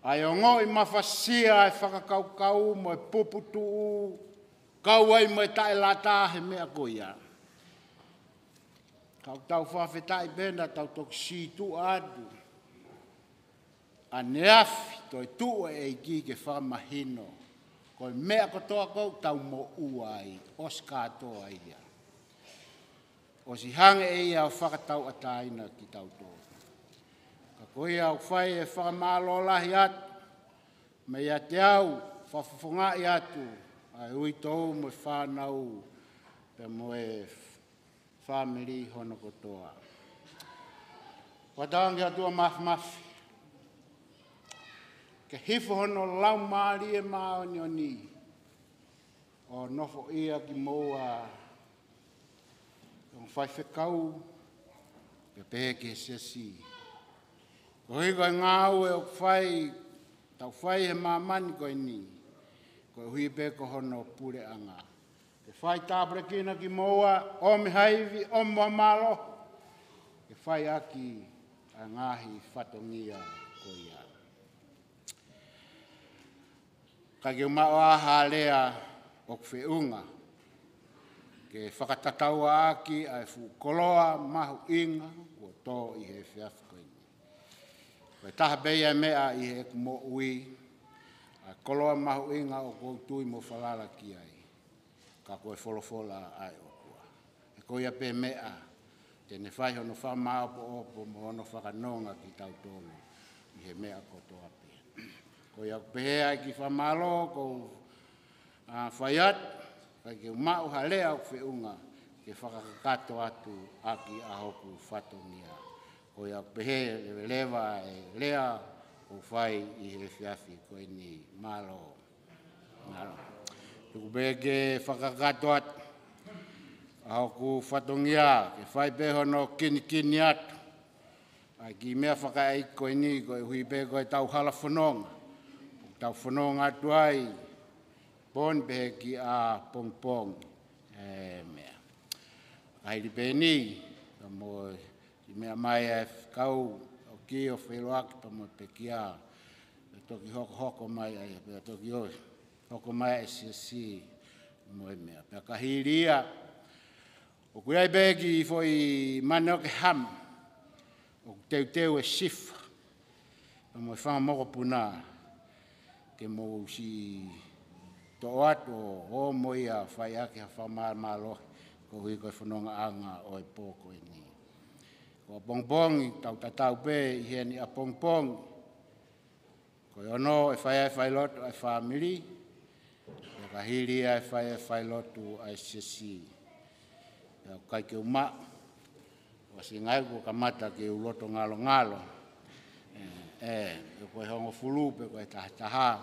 C: Ai ongo I mawhasia ai whakakaukau mo e puputu kau ai mo e tae lata he mea koia. Kau tau whawhetai pēna tau toki situ adu. A neafi toi tua e ki ke whamahino. Koe mea kotoa kou tau mo uai, oskatoa ia. O si hange e ia o whakatau ataina ki tau tō. Koe au whai e whakamalo lahi atu, me ia te au, whawhawhangai atu, ai ui tau mo e whanau, pe mo e whamiri hono kotoa. Wataangi atua mafi. Ke hifo hono lau maari e maoni o ni, o nofo ia ki moa, whai whekau, pe peke sesi. Koe koe ngāu e o whai, tau whai he mamani koe ni, koe hui peko hono pure anga. Ke whai tāpura kina ki moa, o me haivi, o mua malo, ke whai aki a ngahi whatongia koe ia. Ka ke umao aha lea o kwheunga, ke whakatataua aki ai whukoloa mahu inga, kua tō I he whiafu koe ni. Koe taha beia mea I he kumo ui, ai koloa mahu inga o koutui mo whalala ki ai. Ka koe wholofola ai o kua. E koe ape mea, tene whai hono whamao po opo mo hono whakanonga ki tau tōlu. I he mea kotoa pe. Koe au pehea ai ki whamalo, ko whaiat, kai ke umau halea o whiunga, ke whakakato atu aki a hoku whatongia. Ko ia pehe lewa e lea o whai i he whiawhi ko ni malo. Tuku beke whakakato atu a hoku whatongia ke whai peho no kini atu. Ai ki mea whakaei ko ni ko hui pehe ko e tau hala whanonga. Tau whanonga atu ai bon pehe ki a pong mea. Ai di peni, mo mea mai e kau o ki o wheroaki pa mo pekia. Toki hoko mai ai, toki hoko mai e si mo e mea. Pea kahiria, o kuiai begi i foi mane o ke ham, o teu e sifa, pa mo e whanga moko puna, ke mo si to atu o mo ia whai ake ha whamalo, ko hui koe whanonga anga o e pōko e ni. Ko pongpongi, tau tatau pe, i heni a pongpongi. Ko ono e whai lotu ai whamiri, e kahiri e whai lotu ai sisi. E kai ke uma, o si ngai ko kamata ke uloto ngalo. E koe hongo fulu, pe koe taha,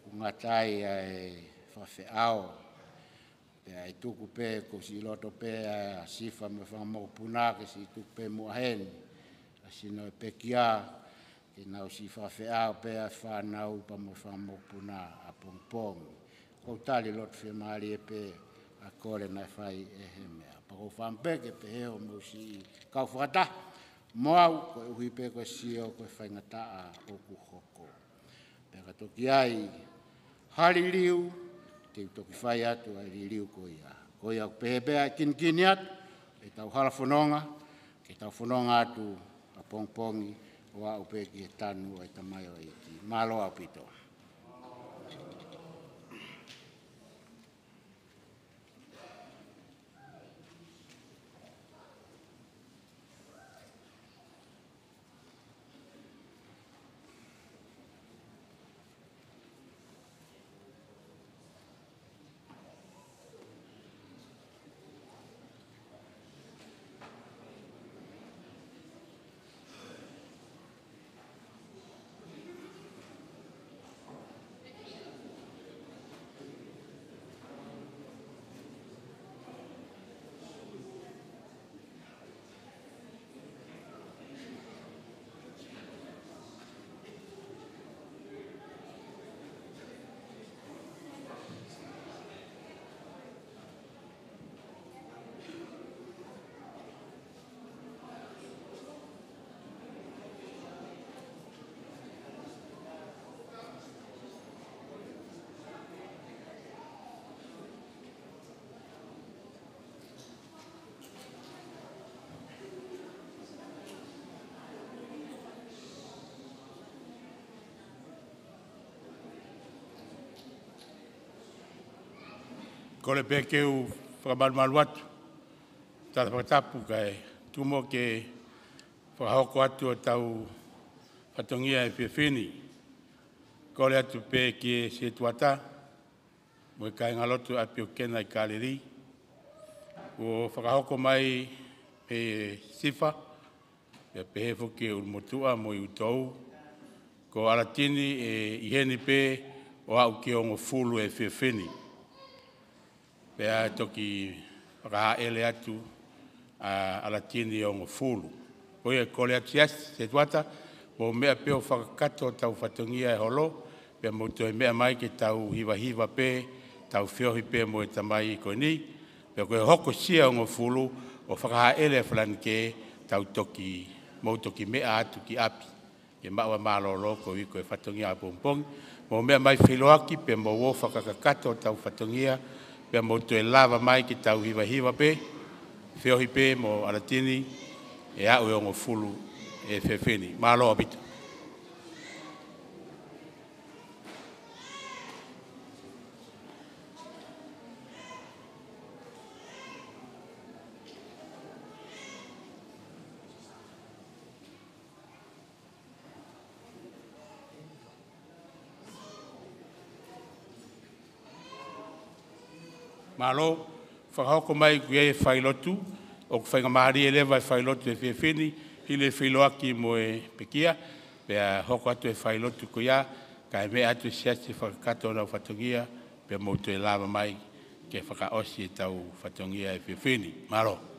C: ngatai ai whawheao. Ai tuku pe ko si loto pe a sifa me whanga mo puna ke si tuku pe mua hen. A si no pe kia ke nau si whawheao pe a whanau pa mo whanga mo puna a pongpong. Ko tali loto whi maari e pe a kore nai whai e he mea. Pa ko whampeke pe heo mo si kau whakata. Moau ko uhi pe ko si o ko whaingataa o ku hoko. Pe ka toki ai hari liu, te toki whai atu ai ririu ko ia. Ko ia pehepea kini atu, e tau hala whanonga, ke tau whanonga atu a pongpongi, o a upe ki e tanu ai tamai o iti. Malo a pito.
B: Ko le pe keu whakamalmalu atu, tata whakatapu kai tumo ke whakahoko atu o tau whatongia e whiawhini. Ko le atu pe ke se tuata, mo e kai ngalotu api o kena i Kāleri. O whakahoko mai pe sifa, pe pehe whuke ulmotua mo i utou. Ko alatini e iheni pe o au ke ongo fulu e whiawhini. Pea toki whakahaele atu alatini o ngofulu. Ko ia kole atu yas, se tuata, mo mea peo whakakato tau whatongia e holo, pea mo toi mea mai ke tau hiwa pe, tau whiohi pe mo e tamai i koe ni, pea koe hoko sia o ngofulu, o whakahaele whalan ke tau toki, mo toki mea atu ki api. Ke maua malolo ko i koe whatongia a pompong, mo mea mai whiloaki pe mo wo whakakato tau whatongia, pea mo e lava mai ki tau hiwa pe, whiohi pe mo alatini, e au e ongo fulu e whiawhini. Mālo abita. Malo, whakahoko mai ku e whailotu, o ku whainga mahari e lewa e whailotu e whiwhini, hile whiloaki mo e pekia, pea hoko atu e whailotu ko ia, ka e mea atu siasi whakakato na whatongia, pea moutu e lava mai, ke whakaosi e tau whatongia e whiwhini. Maro.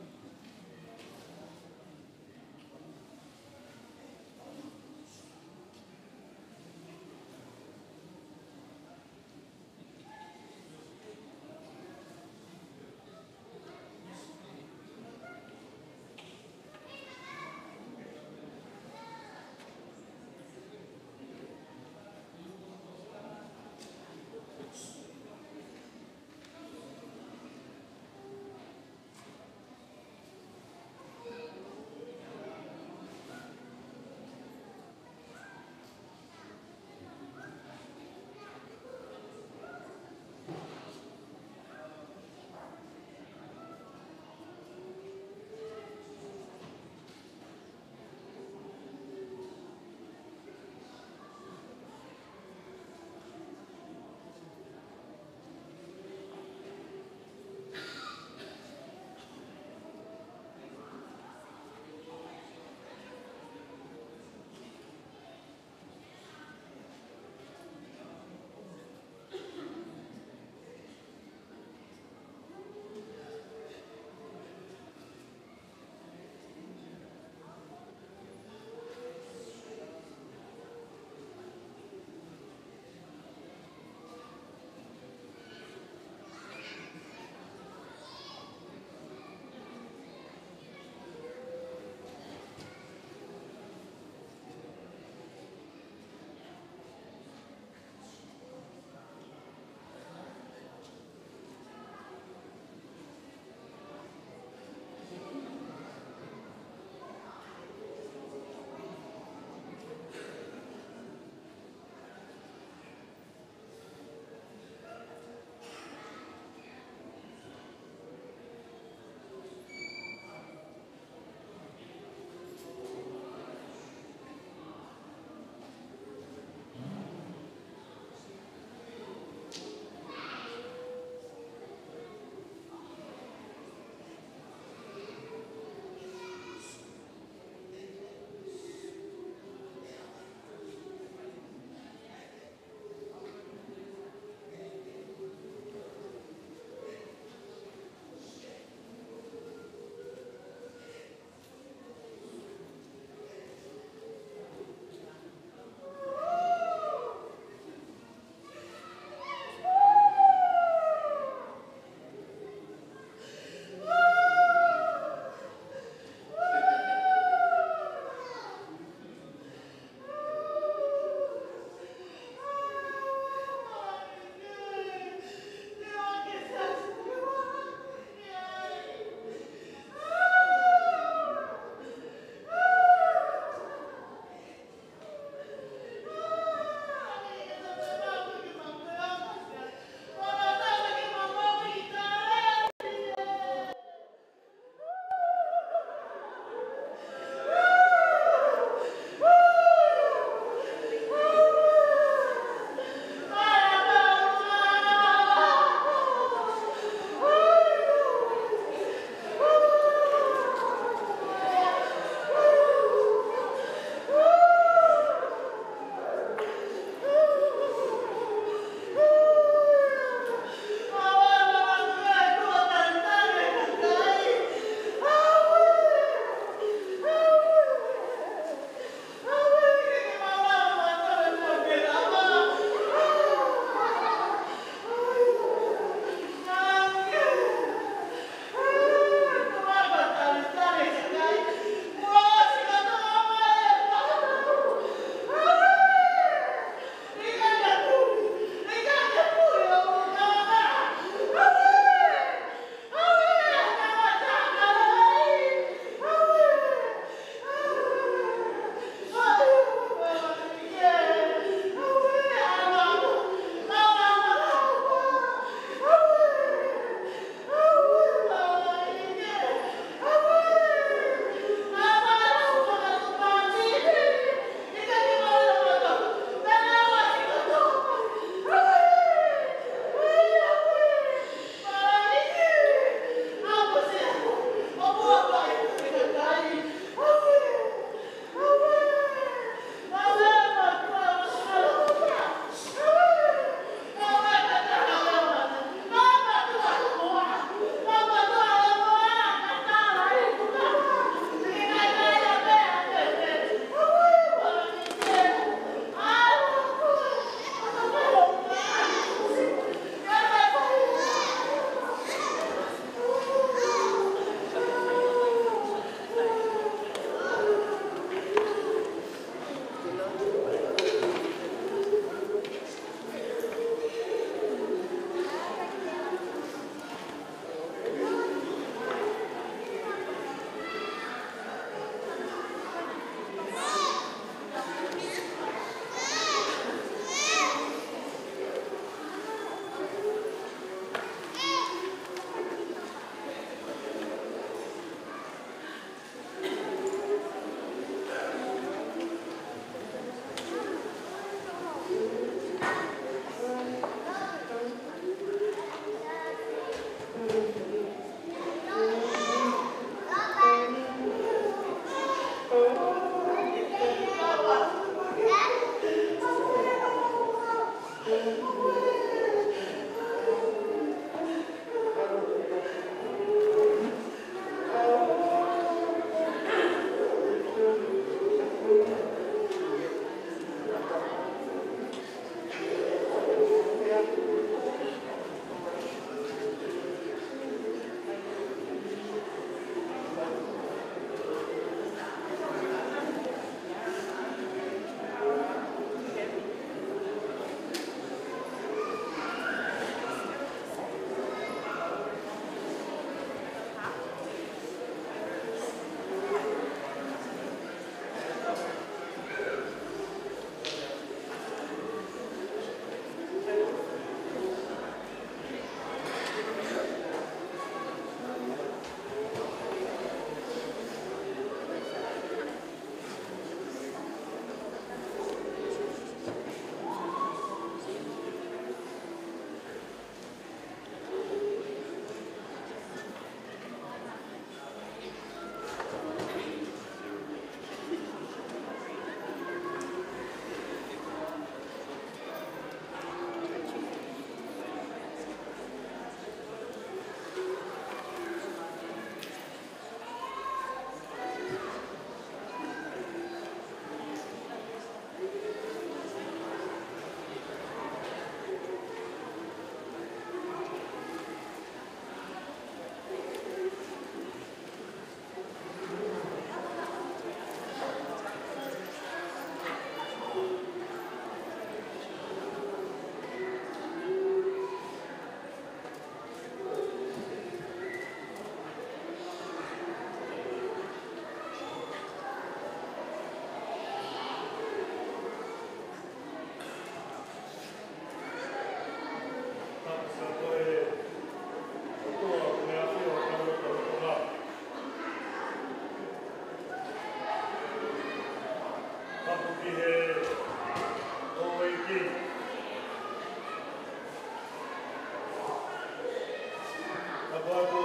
A: tu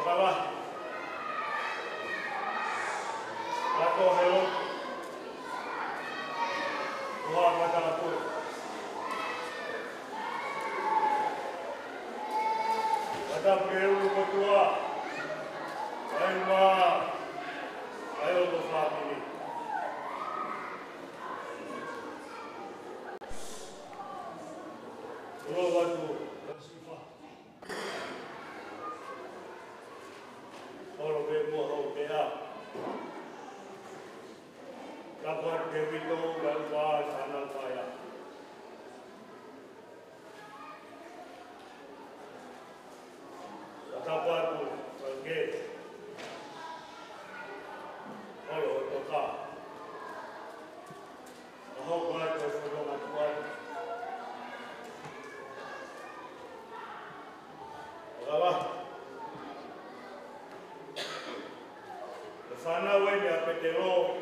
A: okawa. Ako hello. Tuhan macam aku. Ada perlu ketua. Ayo lupa ini. Lupa tu. Kalau bemo hau bea. Kabar kewito galwa sanal paya. Kabar tu sebagai kalau toka. Hau buat sesuatu tuan. Kalah. Sana wenya petero.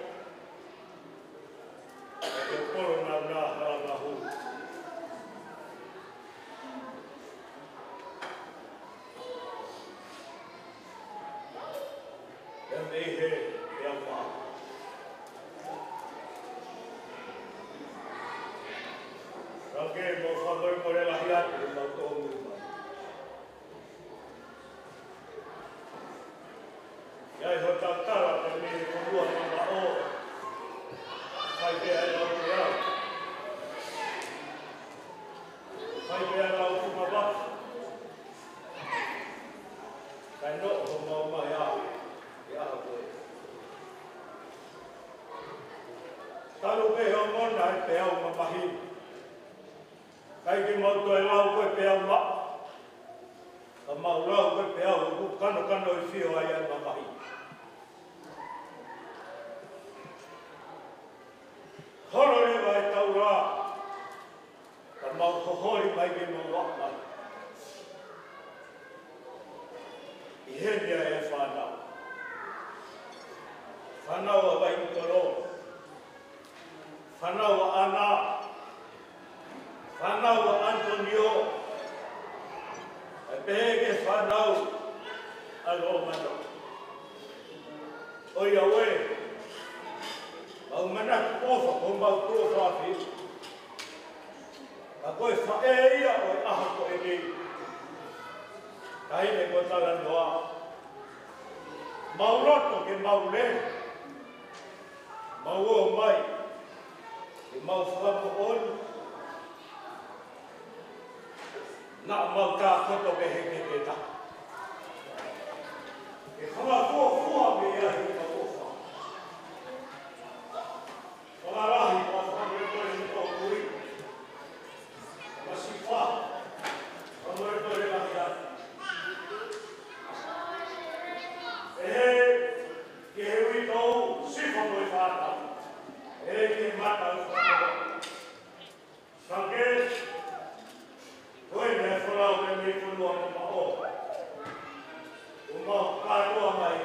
D: Umau katoa mai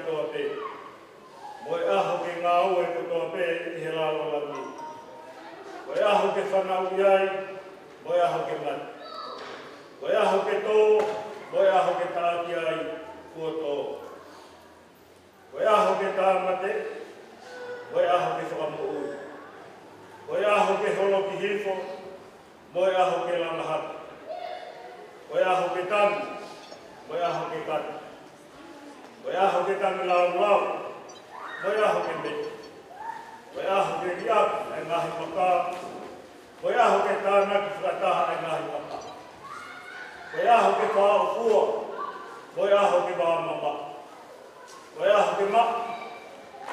D: katoa pe. Moe aho ke ngā ue katoa pe i he lalo lami. Moe aho ke whanau iai, moe aho ke mati. Moe aho ke tō, moe aho ke tāki ai, kua tō. Moe aho ke tāmate, moe aho ke whakamuui. Moe aho ke holo ki hifo, moe aho ke lamahata. Moe aho ke tani, moe aho ke kati. Moe aho ke tani lau lau, moe aho ke meti. Moe aho ke riaki e ngahi maka, moe aho ke tānaki whakataha e ngahi maka. Moe aho ke whao fua, moe aho ke wāmama. Moe aho ke ma,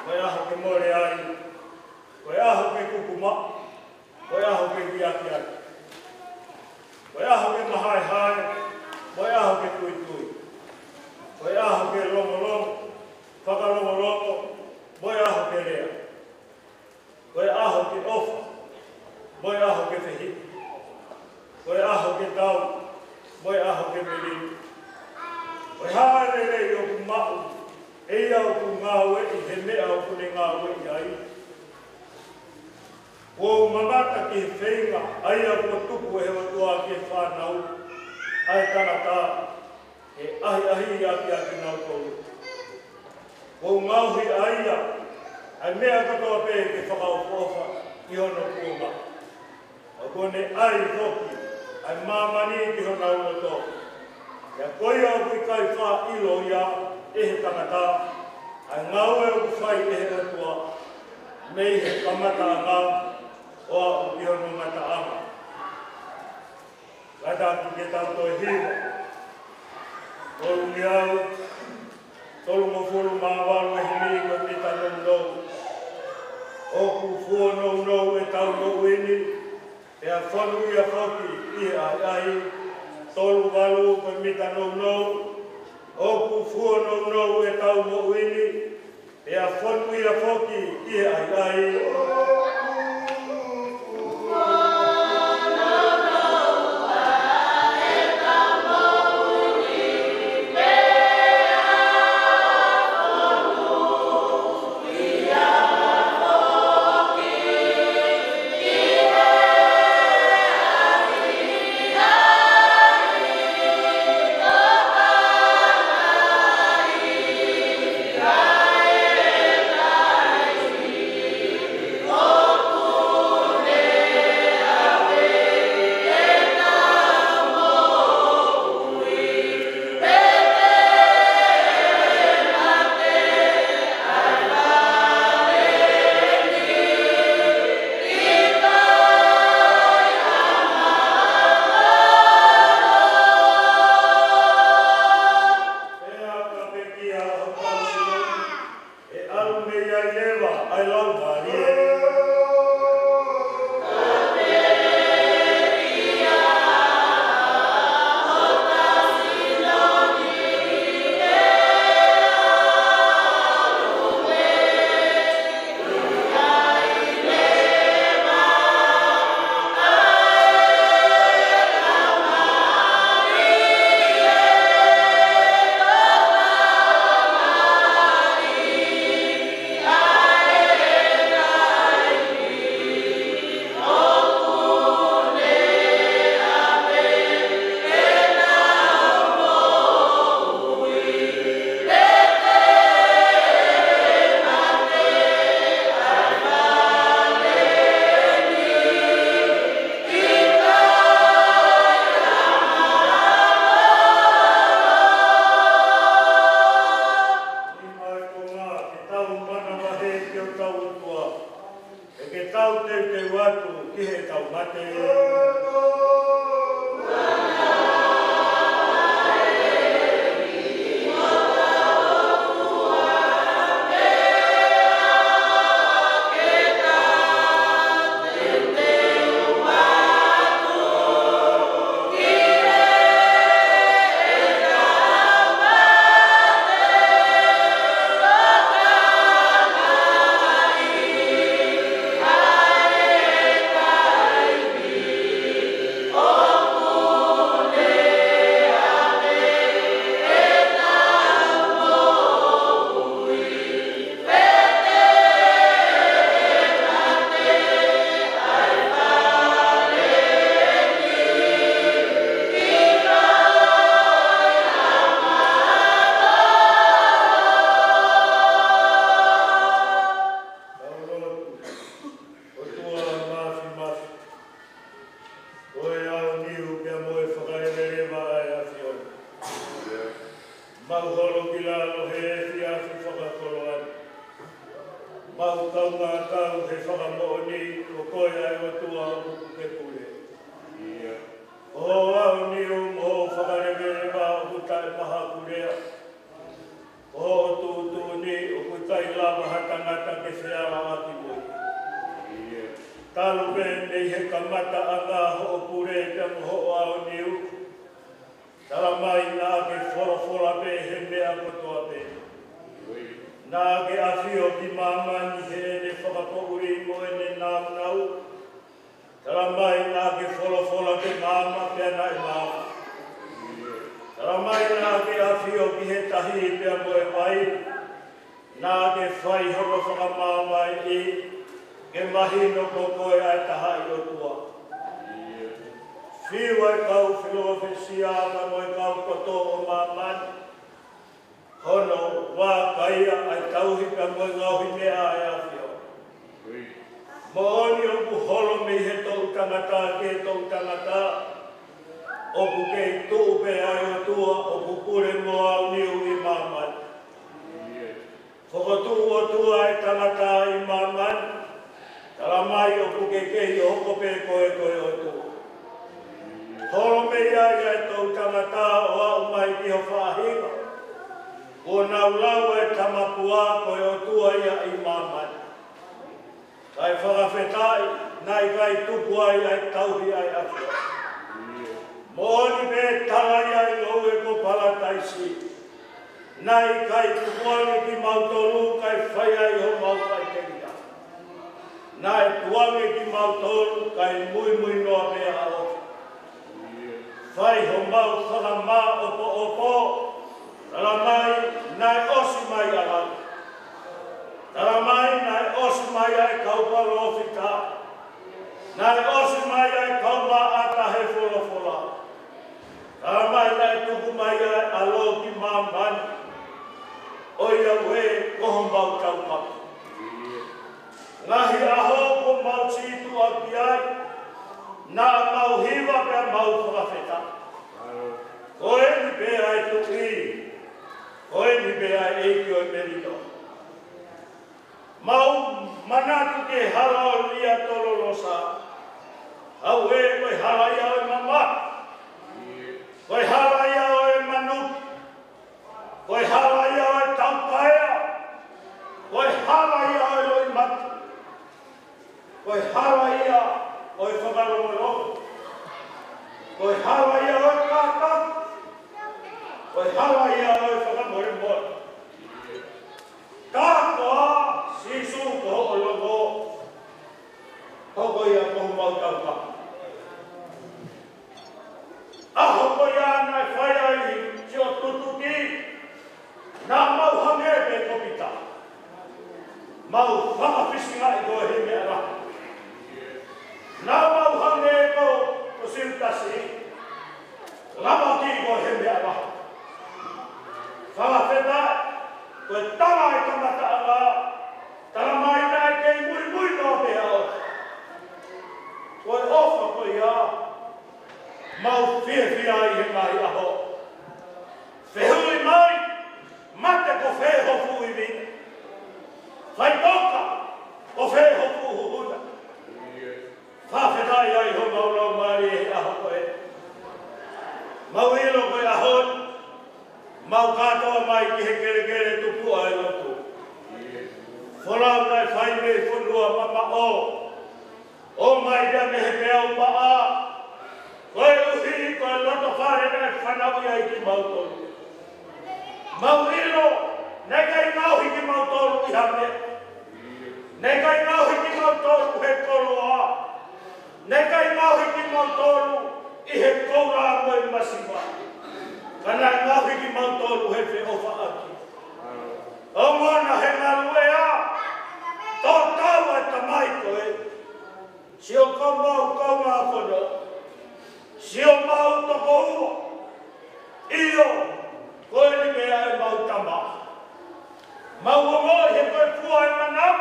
D: moe aho ke more ai. Moe aho ke kukuma, moe aho ke riaki ai. Moe aho ke mahai hai, moe aho ke tui tui. Moe aho ke longo longo, whakalongo longo, moe aho ke rea. Moe aho ke ofa, moe aho ke whihi. Moe aho ke tau, moe aho ke miri. Moe haere rei o ku mau, e au ku ngāwe i he mea o kune ngāwe i ai. Ko mamata ki he whenga, ai a kua tupu e hewa tua ki he whanau, ai tangata, e ahi ahi i aki aki nau tolu. Ko ngauhi aia, ai mea katoa pe ke whakaofofa i hono kuunga. O kone ai hoki, ai mamani ki hono uloto. Ia koia o kui kai wha ilo ia e he tangata, ai ngaue o kuwhai e he atua, mei he kamata ngā, o a o ki hono ngata ama. Gata ki ke tau toi hiwa. Tolu ni au, tolu mo furu mā waru e hini ko pita nou nou. Oku fua nou nou e tau nou ini, e a whanu i a whoki i ai ai, tolu walu ko pita nou nou. Oku fua nou nou e tau nou ini, e a whanu i a whoki i ai ai.
E: Oh!
D: Mau holo kila lo he fia fi whakakoloan. Mau kaunga tau he whakamoni o koe ai o tua o kuku ke kure. O au ni o mo whakaremere wa o kutai maha kurea. O tūtū ni o kutai lava hatangata ke whiara ati moi. Talu nei he kamata anga ho o kure te ho au ni u. Tara mai nā ke whorofora pe he mea kotoa pe. Nā ke awhio ki māmani he ne whakapouri mo e ne nāunau. Tara mai nā ke whorofora pe māma pia nai māma. Tara mai nā ke awhio ki he tahi pia mo e mai. Nā ke whai horo whakamāmai i ke mahi no kokoe ai tahai o tua. Whiu ai kau whiloa whisianga mo e kau koto o mamani. Hono wā kaia ai tauhi ka mo e ngauhi mea ai awhio. Mo oni o ku holo me he tau tangata ke tau tangata. O ku kei tuupe ai o tua o ku kure mo au niu i mamani. Whakatuu o tua ai tangata i mamani. Tara mai o ku kei o kope koe koe o tua. Holo me ai ai tau tangata o au mai ki ho whahinga. O nau lau e tamapua koe o tua ia i mamani. Kai whakawhetai, nai kai tupu ai ai tauhi ai awhia. Mooni me talai ai ngau e ko palataisi. Nai kai tupu ai ki mautolu kai whai ai ho mau kai teria. Nai tuange ki mautolu kai mui noa mea ao. Whai ho mau whakamā opo. Tara mai nai osi mai alau. Tara mai nai osi mai ai kauparo ofita. Nai osi mai ai kauma ata he wholofola. Tara mai nai tuku mai ai alo ki mamani. Oia ue koho mau kaupapa. Ngahi aho ko mau chitu a ki ai. Nā mau hiwa pia mau whakawheta. Koe ni pia ai tuki. Koe ni pia ai eiki o merito. Mau manatu ke hala o lia tololosa. Au e koe hala ia o e mama. Koe hala ia o e manu. Koe hala ia o e taupaea. Koe hala ia o e loi matu. Koe hala ia o e whakaromoroko. Koe hala ia o e kātau. Koe hala ia o e whakamoremora. Kātoa sisu ko o logo. Hoko ia kohu mau tauka. Aho ko ia nai whai ai si o tutuki. Nā mau hange me kopita. Mau whakapisinga i koe he mea raha. Nā mau hange ko siltasi. Lama ki ko he mea raha. Whakawheta. Koe tala i kamata anga, tala mai nai kei mui no te ao. Koe ofa koe ia, mau whiawhia i he mai aho. Whehui mai, mate ko wheho fui vina. Whai toka, ko wheho fuhu huna. Whawhetai ai ho maunau mai e aho koe. Mau ilo koe ahon, mau katoa mai ki he kere tupu ai lotu. Wholau nai whai me whunua mama o. O mai rea me he pea upaa. Koe uhi, koe loto whare nai whanau ai ki mautolu. Mau ilo, nei kai ngauhi ki mautolu i hame. Nei kai ngauhi ki mautolu he koloa. Nei kai ngauhi ki mautolu i he koura moe masiwa. Kana ngauhi ki mautolu he whe ofa aki. O mwana he ngaruea. Tō tau e tamai koe. Sio kau mau kau ngā kono. Sio mau toko ua. Iyo, koe ni mea e mau tama. Mau ngoi he koe pua e manam.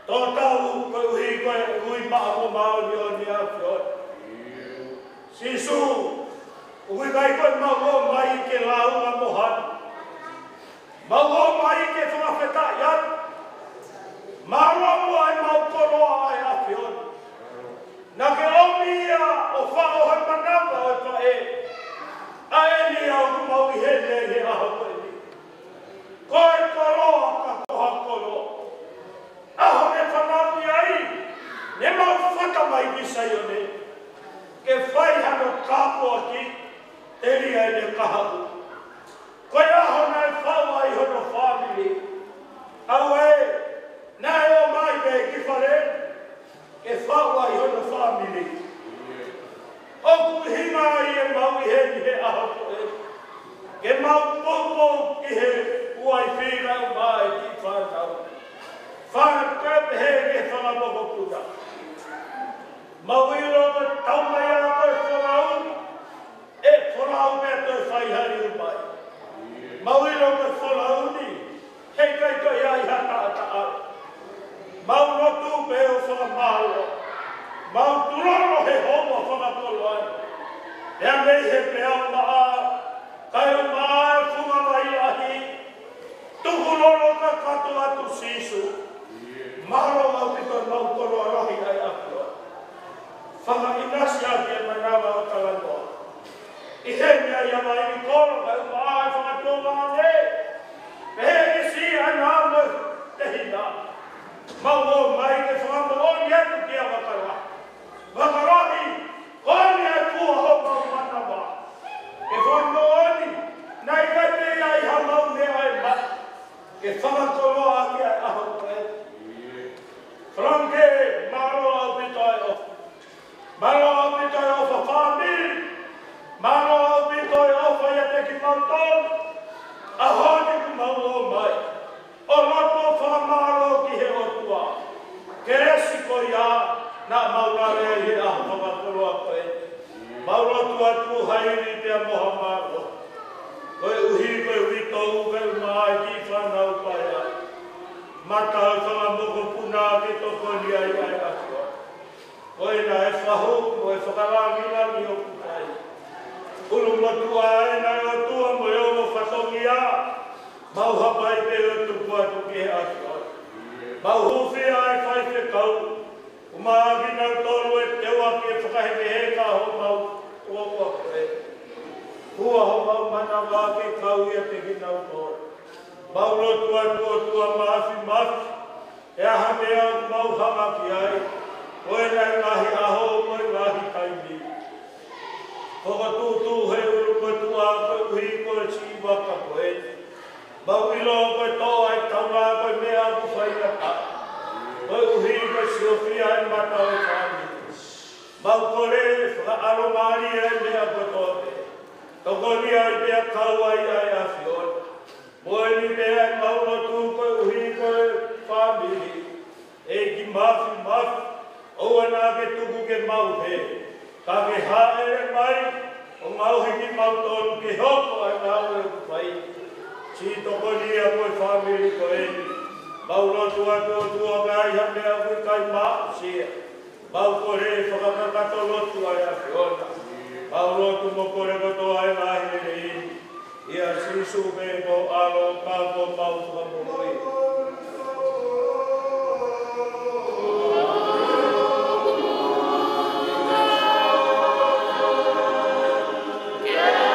D: Tō tau koe uhi koe ui maa mo mao ni o ni a whioi. Sisu, Ui kai koe mau mai ke launga mohan. Mau mai ke whakawheta iat. Marua mua ai mau koroa ai awhion. Nā ke omia o whaohai mananga o ta e. A e ni au mau I he aho koe ni. Koe koroa ka koha koroa. Aho me whanau ai. Ne mau whakamai ki sai o ne. Ke whai hano kāpua ki. Eri ai ne kahaku. Koe aho nai whau ai hono family. Au e. Nai o mai me ki whare. Ke whau ai hono family. O kuhinga ai e mau I he aho koe. Ke mau popo ki he uai whira o mai ki whanau. Whanau he ke whanamoko puna. Mau I roto tau mai a koe whanau. E whanau me toi whaihari o mai. Mau I roto whanau ni. Hei kai kai ai hata ata ai. Mau rotu pe o whanamalo. Mau turoro he homo whanakolo ai. Ea mei he pea maa. Kai o maa funga mai ahi. Tukuroro ka kato atu sisu. Maro au pito mau koro arahi ai apua. Whanga inasi ake manawa o talangoa. I he mea ia mai ni koro kai o maa e whakatonga ane. Pehe ki si ana mo te hina. Mau o mai ke whanga o ni atu ki a wakara. Wakarahi, koe ni ai pua ho mau manawa. Ke whanga o ni, nai kai me ai ha mau mea ai mat. Ke whakatoro ake ai aho koe. Franke, maro au pitai o. Maro au pitai o fa family. Maro au pitai o fa ia te ki mauton. Ahoni ku mau o mai. O roto fa maro ki he o tua. Ke resi ko ia na maurare he aho whakatoro a koe. Maurotu atu hairi te a moha maro. Koe uhi koe witou koe mai ki whanau pai ai. Mata o whangamoko puna ke toko ni ai ai atua. Koe na e whahu, koe whakarangira ni o putai. Uru motua e na o tua mo e o mo whatongi a. Mau hapai pe o tuku atu ki he atua. Mau huwhi ai whai te kau. Umaagi nau tolu e teua ki e whakahepe he ka ho mau ua koe. Hua ho mau mana wā ke kau ia te ki nau tolu. Mau rotu atu o tua maafi. E aha mea mau hanga ki ai. Koe nai ngahi aho, koe ngahi kaimi. Koka tūtū he uru koe tua koe uhi koe si waka koe. Mau ilo koe tō ai tauna koe mea ku whaina pa. Koe uhi koe siofia e mata o whani. Mau kore whakaaro maari e mea koe tōte. Toko ni ai mea kau ai ai a whiona. Moe ni mea e mauro tū koe uhi koe whamiri. E ki mafi. Oua nā ke tuku ke mau he. Ka ke haere mai. O mau hiki mau tonu ke hoko ai mau e kupai. Si toko ni a koe whamiri koe ni. Mauro tua tua ngai ha mea kui kai maa sia. Mau kore whakakakato lotu ai a whiona. Mauro tu mo kore koto ai ngahi re ini. Ia sisu me mo alo kako mau whakamuroi.
E: Yeah.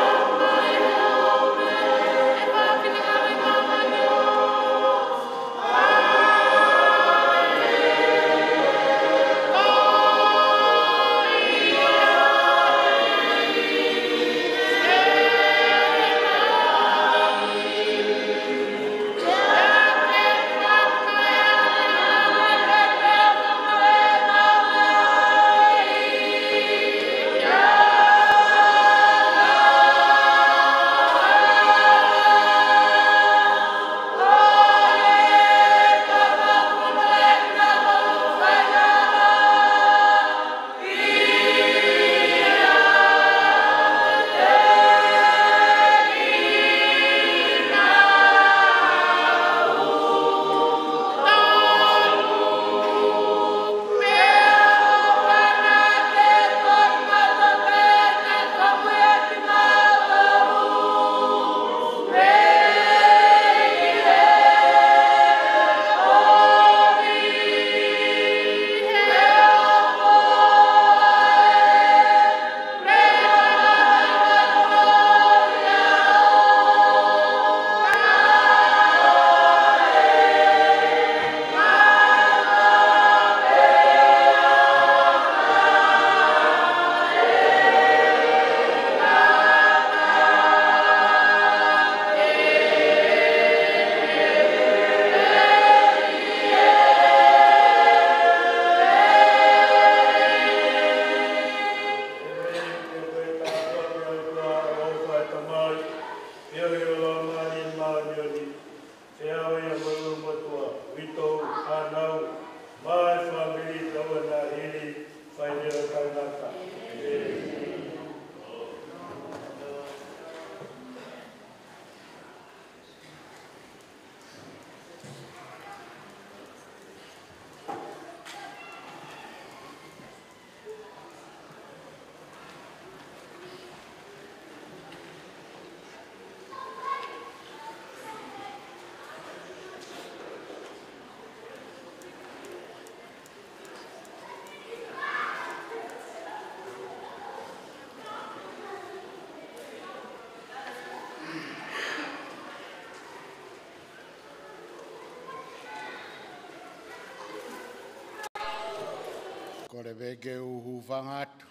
C: le veke uhu whangatu.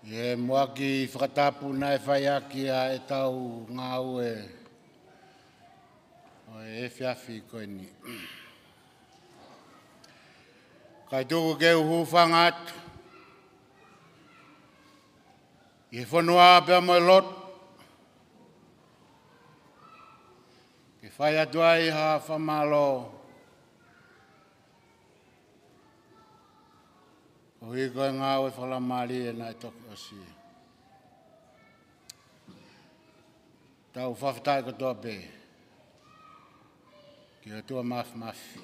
C: Ie mua ki whakatapu nai whai aki a e tau ngā ue. O e whiawhi koe ni. Kai tuku ke uhu whangatu. Ie whanua pia moi lot. Ke whai atu ai ha whamalo. O hi koe ngā ue whalamari e nai toki o si. Tau whawhitai katoa pe. Ki o tua mafi.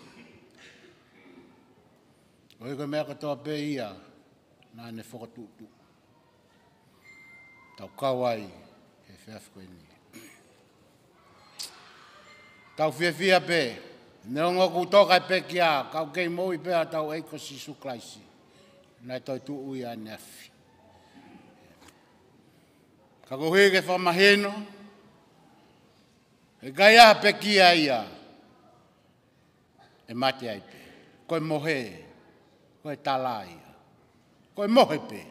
C: O hi koe mea katoa pe ia. Nā ne whakatutu. Tau kawai he whiawhi koe ni. Tau whiawhia pe. Neongo ku tokai pe ki a. Kau kei moui pe a tau eiko Sisu Klaisi. Nai toi tu ui a neafi. Ka kohi ke whamaheno. E gai aha pe ki a ia. E mate ai pe. Koe mohe. Koe tala ia. Koe mohe pe.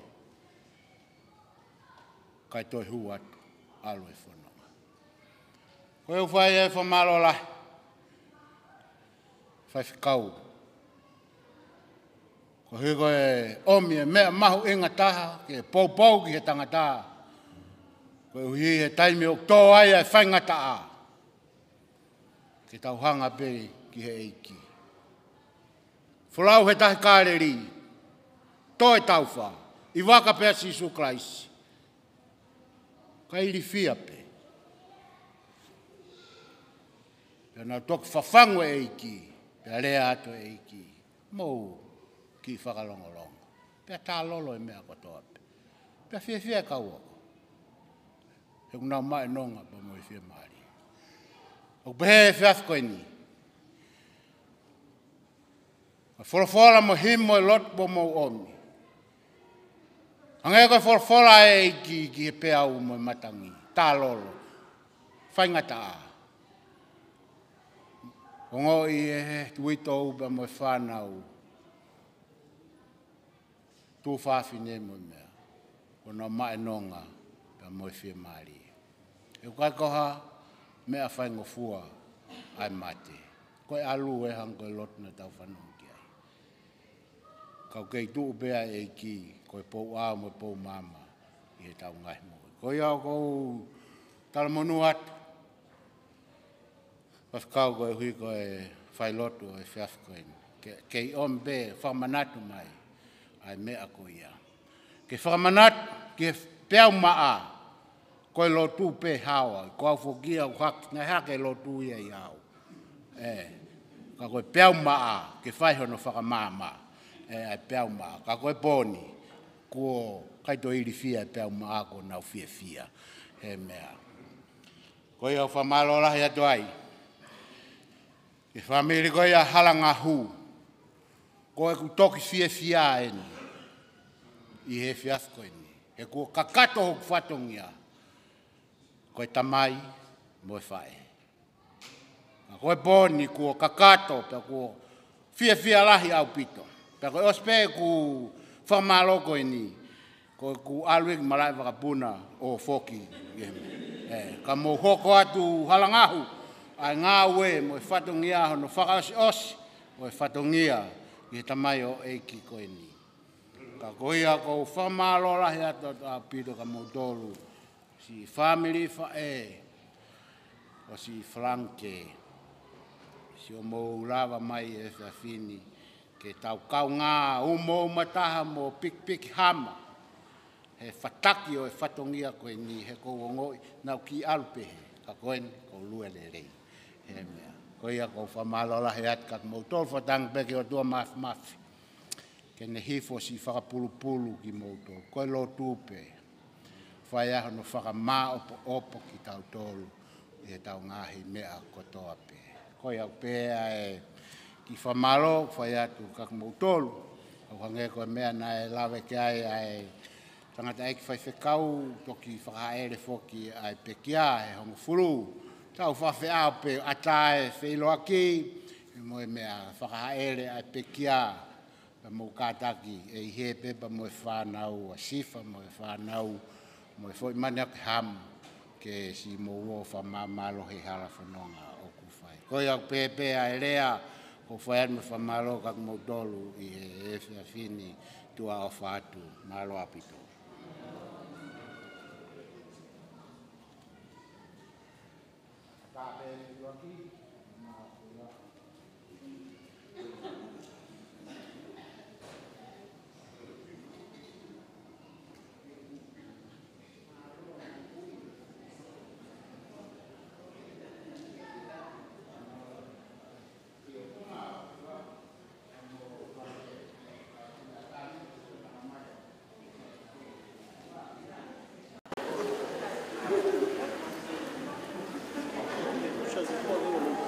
C: Kai toi hu atu. Alu e whanonga. Koe uwhai e whamalo lahi. Whai whikau. Ko hiko e omi e mea mahu inga taha, ke pou ki he tangata. Ko uhi he taimi o tō ai e whaingata a. Ke tau hanga pe ki he eiki. Whulau he tahi kāreri. Tō e tau wha. I waka pea Sisu Klaisi. Ka iri whia pe. Pea nau toki whawhangu e eiki. Pea rea ato e eiki. Mou. Ki whakalongolongo. Pea tā lolo e mea kotoa pe. Pea whia kauoko. He kunau mai nonga pa mo i whia maari. O pehe e whiaf koe ni. Whorofora mo himo e lot po mo omi. Ange koe whorofora e ki he pea u mo matangi. Tā lolo. Whaingata a. Ongo i e he tuito upa mo i whanau. Tu whaafi ne mo mea. Kono mai nonga pa mo i whia maari. E kai koha mea whaingo fua ai mate. Koe alu e hang koe lot na tau whanong ki ai. Kau kei tuu bea e ki koe pou a mo pou mama i he tau ngai mo. Koe au kou talamonu atu. Whakau koe hui koe whailotu o e whiaf koe. Kei om be whamanatu mai. Ai mea ko ia. Ke whakamanat, ke peau maa, koe lotu pe hawa, ko au whokia u haki, ngai hake lotu ia i hau. Ka koe peau maa, ke whaihono whakamama, ai peau maa, ka koe poni, ko kaito iri fia peau maa ko nau fia, he mea. Koe au whamalo lahi atu ai, ke whamiri koe a halanga hu, koe ku toki fia eni. I he whiaf koe ni. He kua kakato hoku whatongia. Koe tamai, mo e whae. Koe pōni kua kakato, pe kua whia lahi au pito. Pe koe ospe ku whamalo koe ni. Koe ku aluik malai wakapuna o whoki. Ka mo hoko atu halangahu. Ai ngā ue mo e whatongia hono whakaosi mo e whatongia. I he tamai o eiki koe ni. Ka koia ko whamalo lahi ato a pito ka mautolu. Si family whae. O si Franke. Si o mou lava mai e whiawhini. Ke tau kau ngā umo mataha mo pik hama. He whataki o e whatongia koe ni. He kou ngoi nau ki alupehe. Ka koen ko lue le rei. He mea. Koia ko whamalo lahi ato ka mautolu whatang peke o tua mafi. Ke ne hifo si whakapulu ki mouto. Koe lo tūpe. Whai aho no whakamā opo ki tau tolu. E tau ngahi mea kotoa pe. Koe au pēa e ki whamalo whai atu kak moutolu. Au hange koe mea na e lawe ke ai tangata eki whai whekau toki whakaere whoki ai pekia e hongo furu. Tau whawhi au pe atae whilo aki. Moe mea whakahaere ai pekia pa mo kātaki e he pepa moe whānau a sifa moe whānau moe foi manak ham ke si mo wo whamamalo he hala whanonga o kuwhai. Koe au pepe a rea ko whai me whamalo kak mo dolu i he whini tua o whātu malo apito.
E: Сейчас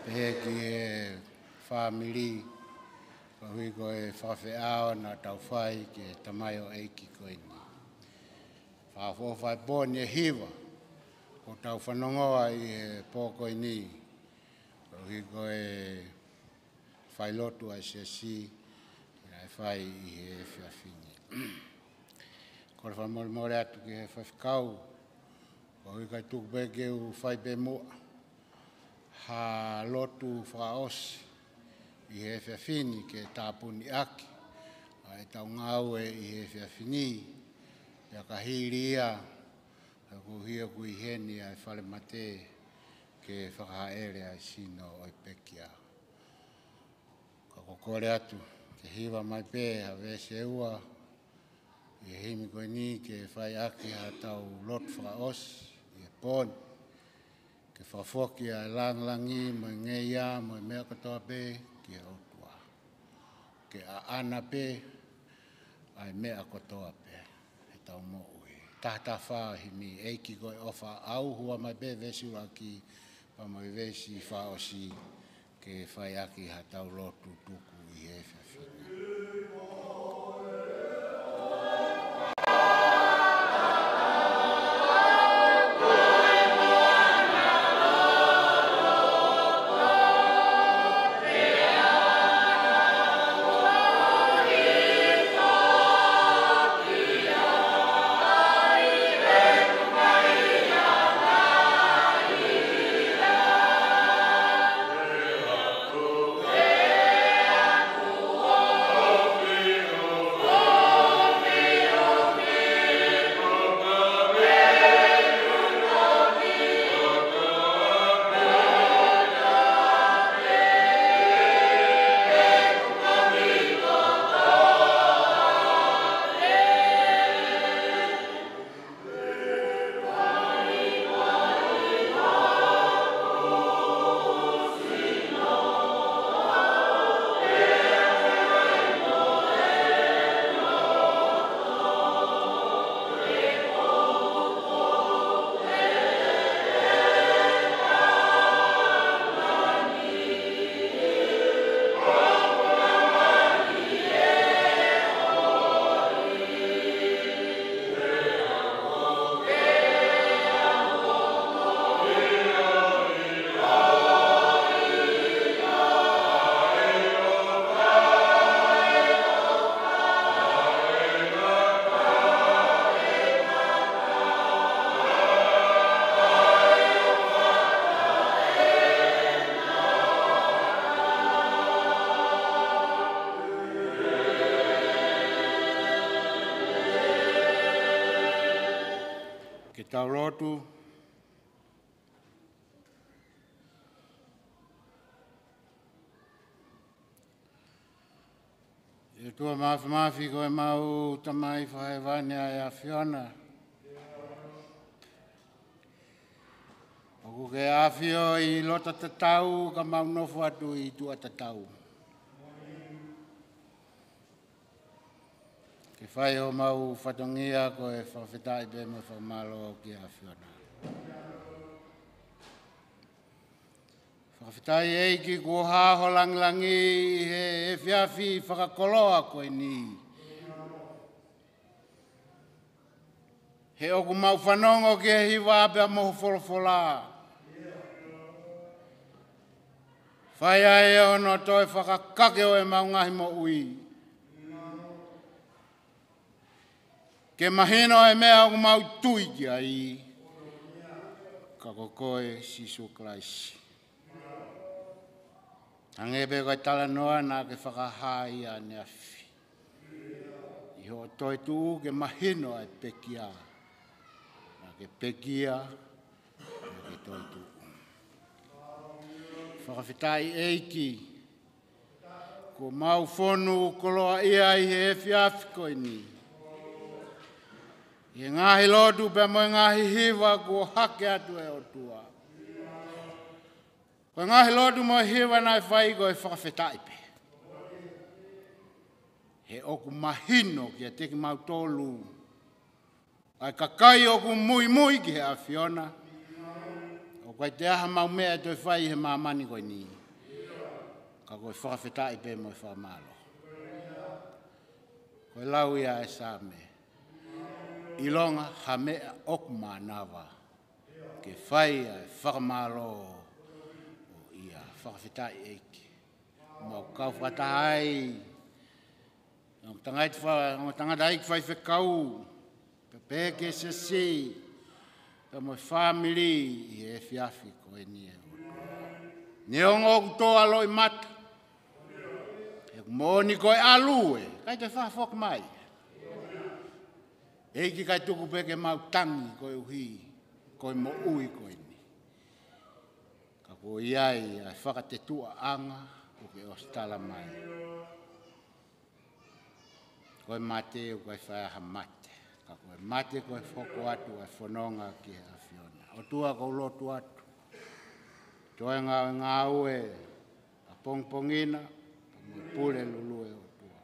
C: He ki e whamiri, ko hui ko e whawhiao na tau whai ki e tamaio eiki ko ini. Whawhawhai pōni e hiwa, ko tau whanongoa i e pōko ini, ko hui ko e whailotu a siasi, e whai i e whiawhini. Ko le whamore atu ki e whawhikau, ko hui kai tuku peke u whai pe mua, ha lotu whaosi i he whiawhini ke tāpuni aki, a e tau ngau e i he whiawhini, ia ka hiri ia, a ku hia ku i heni a e whare mate ke whakahaere a sino o i pekia. Ka kokore atu, ke hiwa mai pē a vese ua, i himi koe ni ke whai aki a tau lotu whaosi, i e pōni, ke whafoki a langlangi mo nge ia mo mea katoa pē ki a otua. Ke a ana pē ai mea katoa pē e tau mo ui. Tahta wha himi eiki koe ofa au hua mai pē vesi ua ki pa mai vesi whaosi ke whai aki ha tau lotu tuku i e whiawhini. Tau rotu, e tua mafi koe mau tamai whaewane ai a Fiona. Oku ke awhio i lota tatau ka mau nofu atu i tua tatau. Ke whai o mau whatongia ko e whawhetai pe me whamalo ki a Fiona. Whawhetai eiki ko haho langlangi he whiawhi whakakoloa koe ni. He oku mau whanongo ki he hiwa apea moho wholofola. Whai ai ono toi whakakake o e mau ngahi mo ui. Ke mahino e mea o mau tui ki ai, ka kokoe Sisu Klaisi. Angebe koe tala noa nā ke whakahai a neafi. Iho toi tuu ke mahino e pekia, nā ke pekia, nā ke toi tuu. Whakawhitai eiki, ko mau whonu koloa ia i he whiawhi koe ni. I ngahi lotu pe mo ngahi hiwa ko hake atu e o tua. Ko ngahi lotu mo hiwa nai whai ko e whakawhetai pe. He oku mahino ki a teki mau tolu. Ai kakai oku mui ki he a Fiona. O kai te aha mau mea toi whai he mamani koe ni. koe whakawhetai pe mo whamalo. Koe lau ia e sa me. Ilonga ha mea okma nawa. Ke whai a e whakamalo o ia whakawhetai eiki. Mau kau whakatahai. Ngā tangata eiki whai whekau. Pepe ke se si. Ta mo family i e fiafi koe ni e otoa. Neongo kutoa loi mata. E kumoni koe alue. Kai te whafok mai. Eiki kai tuku peke mau tangi koe uhi. Koe mo ui koe ni. Ka koe iai a whakatetua anga. Uke ostala mai. Koe mate u koe whaiaha mate. Ka koe mate koe whoko atu ai whanonga ki a Fiona. O tua kou lotu atu. Toi ngā ue a pongpongina. Mo pule lulue o tua.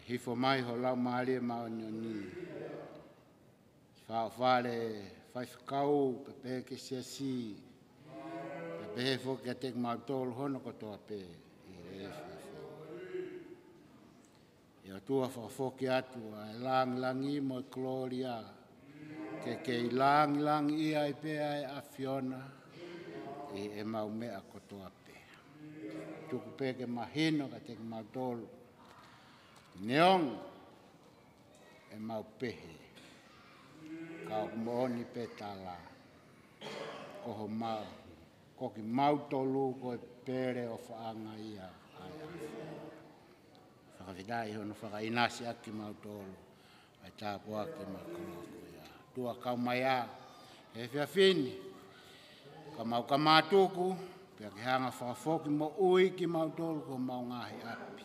C: Hifo mai ho lau maari e mao ni. Whale whai whakau pepe ke siasi. Pepe he whoki a tek mau tolu hono kotoa pe. Ia tua whakafoki atu a langi mo Gloria. Ke langi ia i pea e a Fiona. E mau mea kotoa pe. Tuku peke mahino ka teki mau tolu. Neong e mau pehe. Kau mooni pe tala. Koho mau. Koki mau tolu koe pere o whaanga ia. Whakawhitai hono whakainasi aki mau tolu. Ai tāpua ki mau koloko ia. Tua kau mai a. E whiawhini. Ka mau kamatuku. Pea ki hanga whakafoki mo ui ki mau tolu ko mau ngahi api.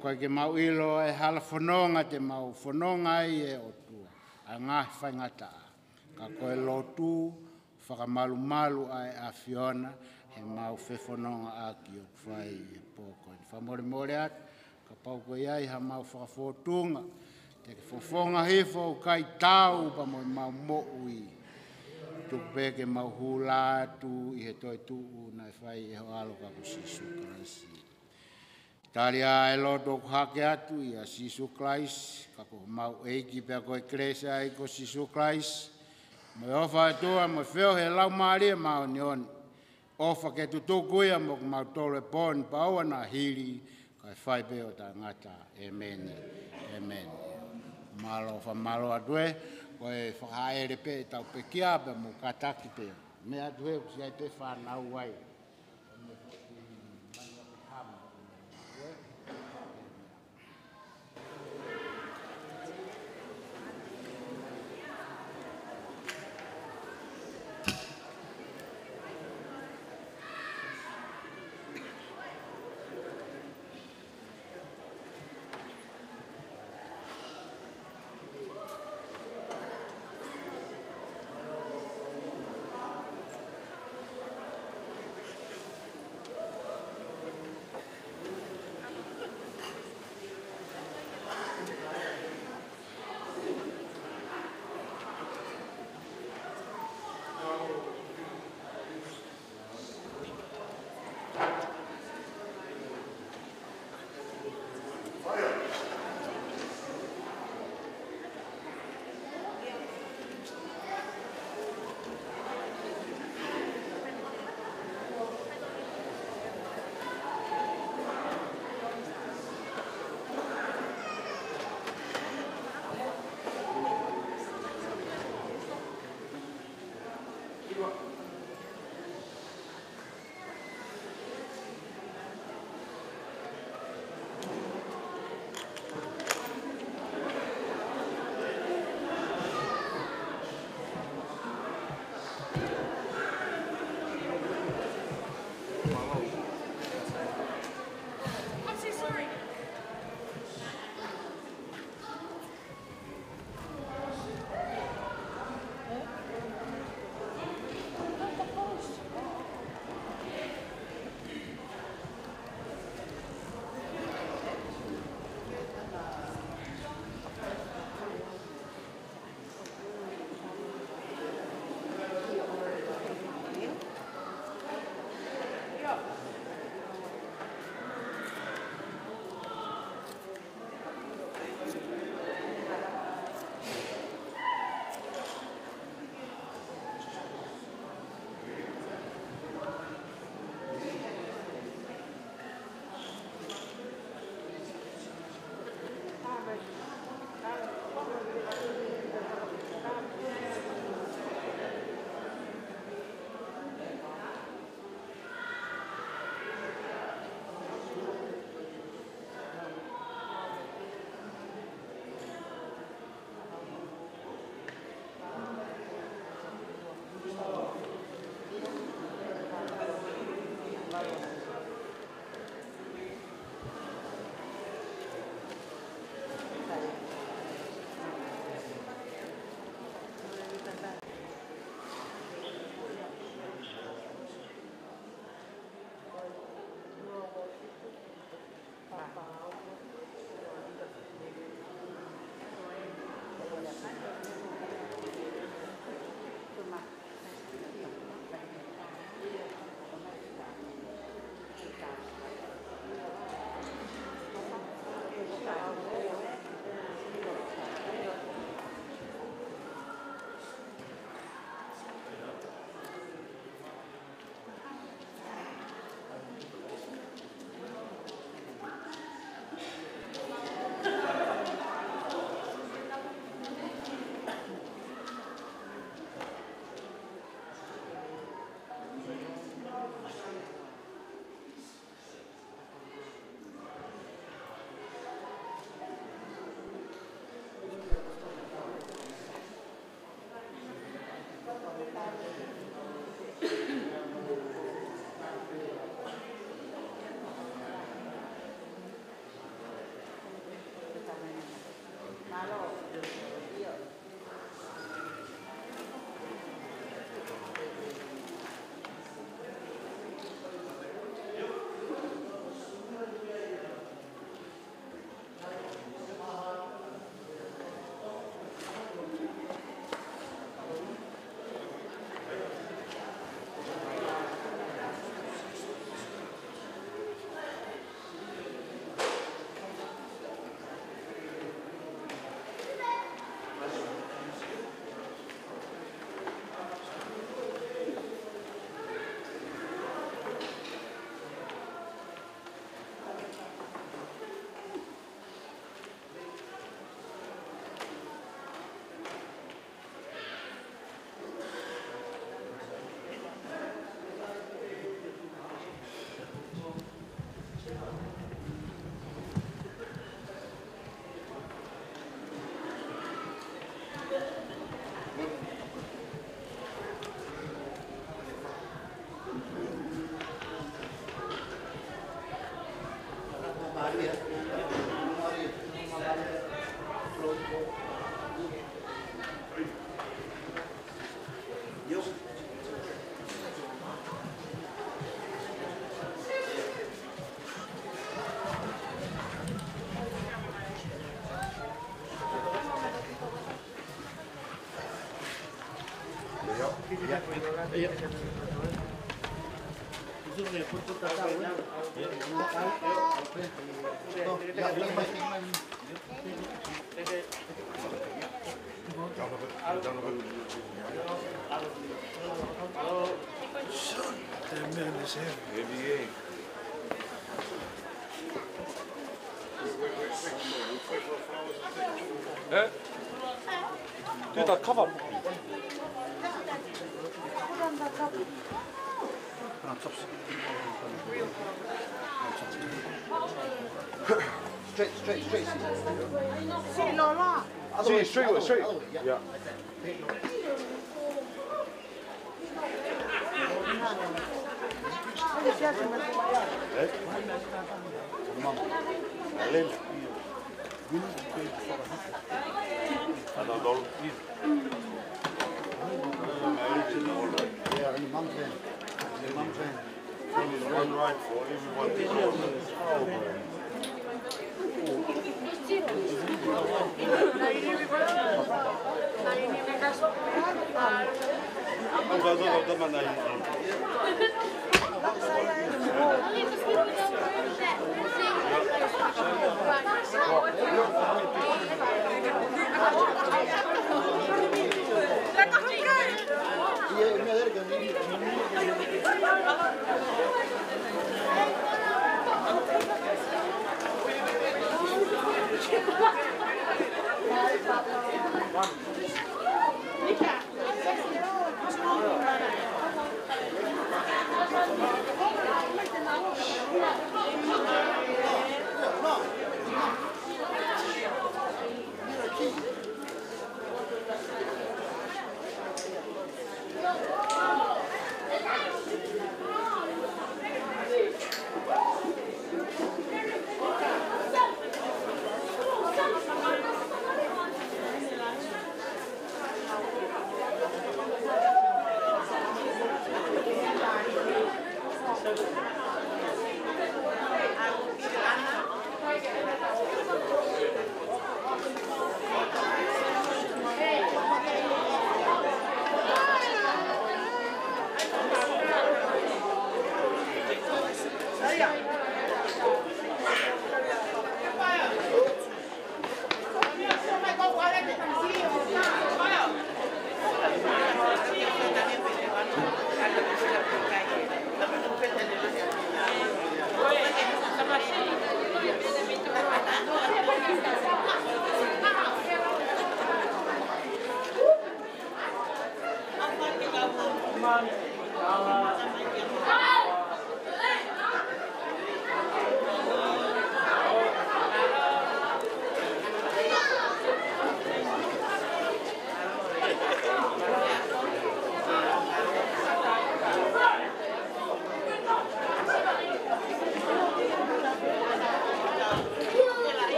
C: Koe ki mau ilo e hala whanonga te mau whanonga i e o tua. A ngahi whaingata a. Ka koe lotu whakamalu ai a Fiona. He mau whewhanonga a ki o kwhai e pōkoe. Whamore atu. Ka pau koe iai ha mau whakafotunga. Te ke whawhonga hifo kai tau pa mo mau mo ui. Tuku peke mau hula atu i he toi tuu na whai e ho alo ka ku Sisu Kraisi. Talia e loto ku hake atu i a Sisu Kraisi. Ka ku mau eiki pea koe kresa i ko Sisu Kraisi. Mo ofa e tua mo whio he lau maari e mau ni on. Ofa ke tutuku ia mo ku mau tole pon pa aua na hiri. Kai whai peo ta ngata. Amen. Amen. Malo fa malo adue. Koe whakaere pe tau pe kia pe mo kataki pe. Me adue ku siai pe whanau wai.
E: 뒤에다 커버.
F: Straight.
E: See, straight. Yeah. One right for everyone.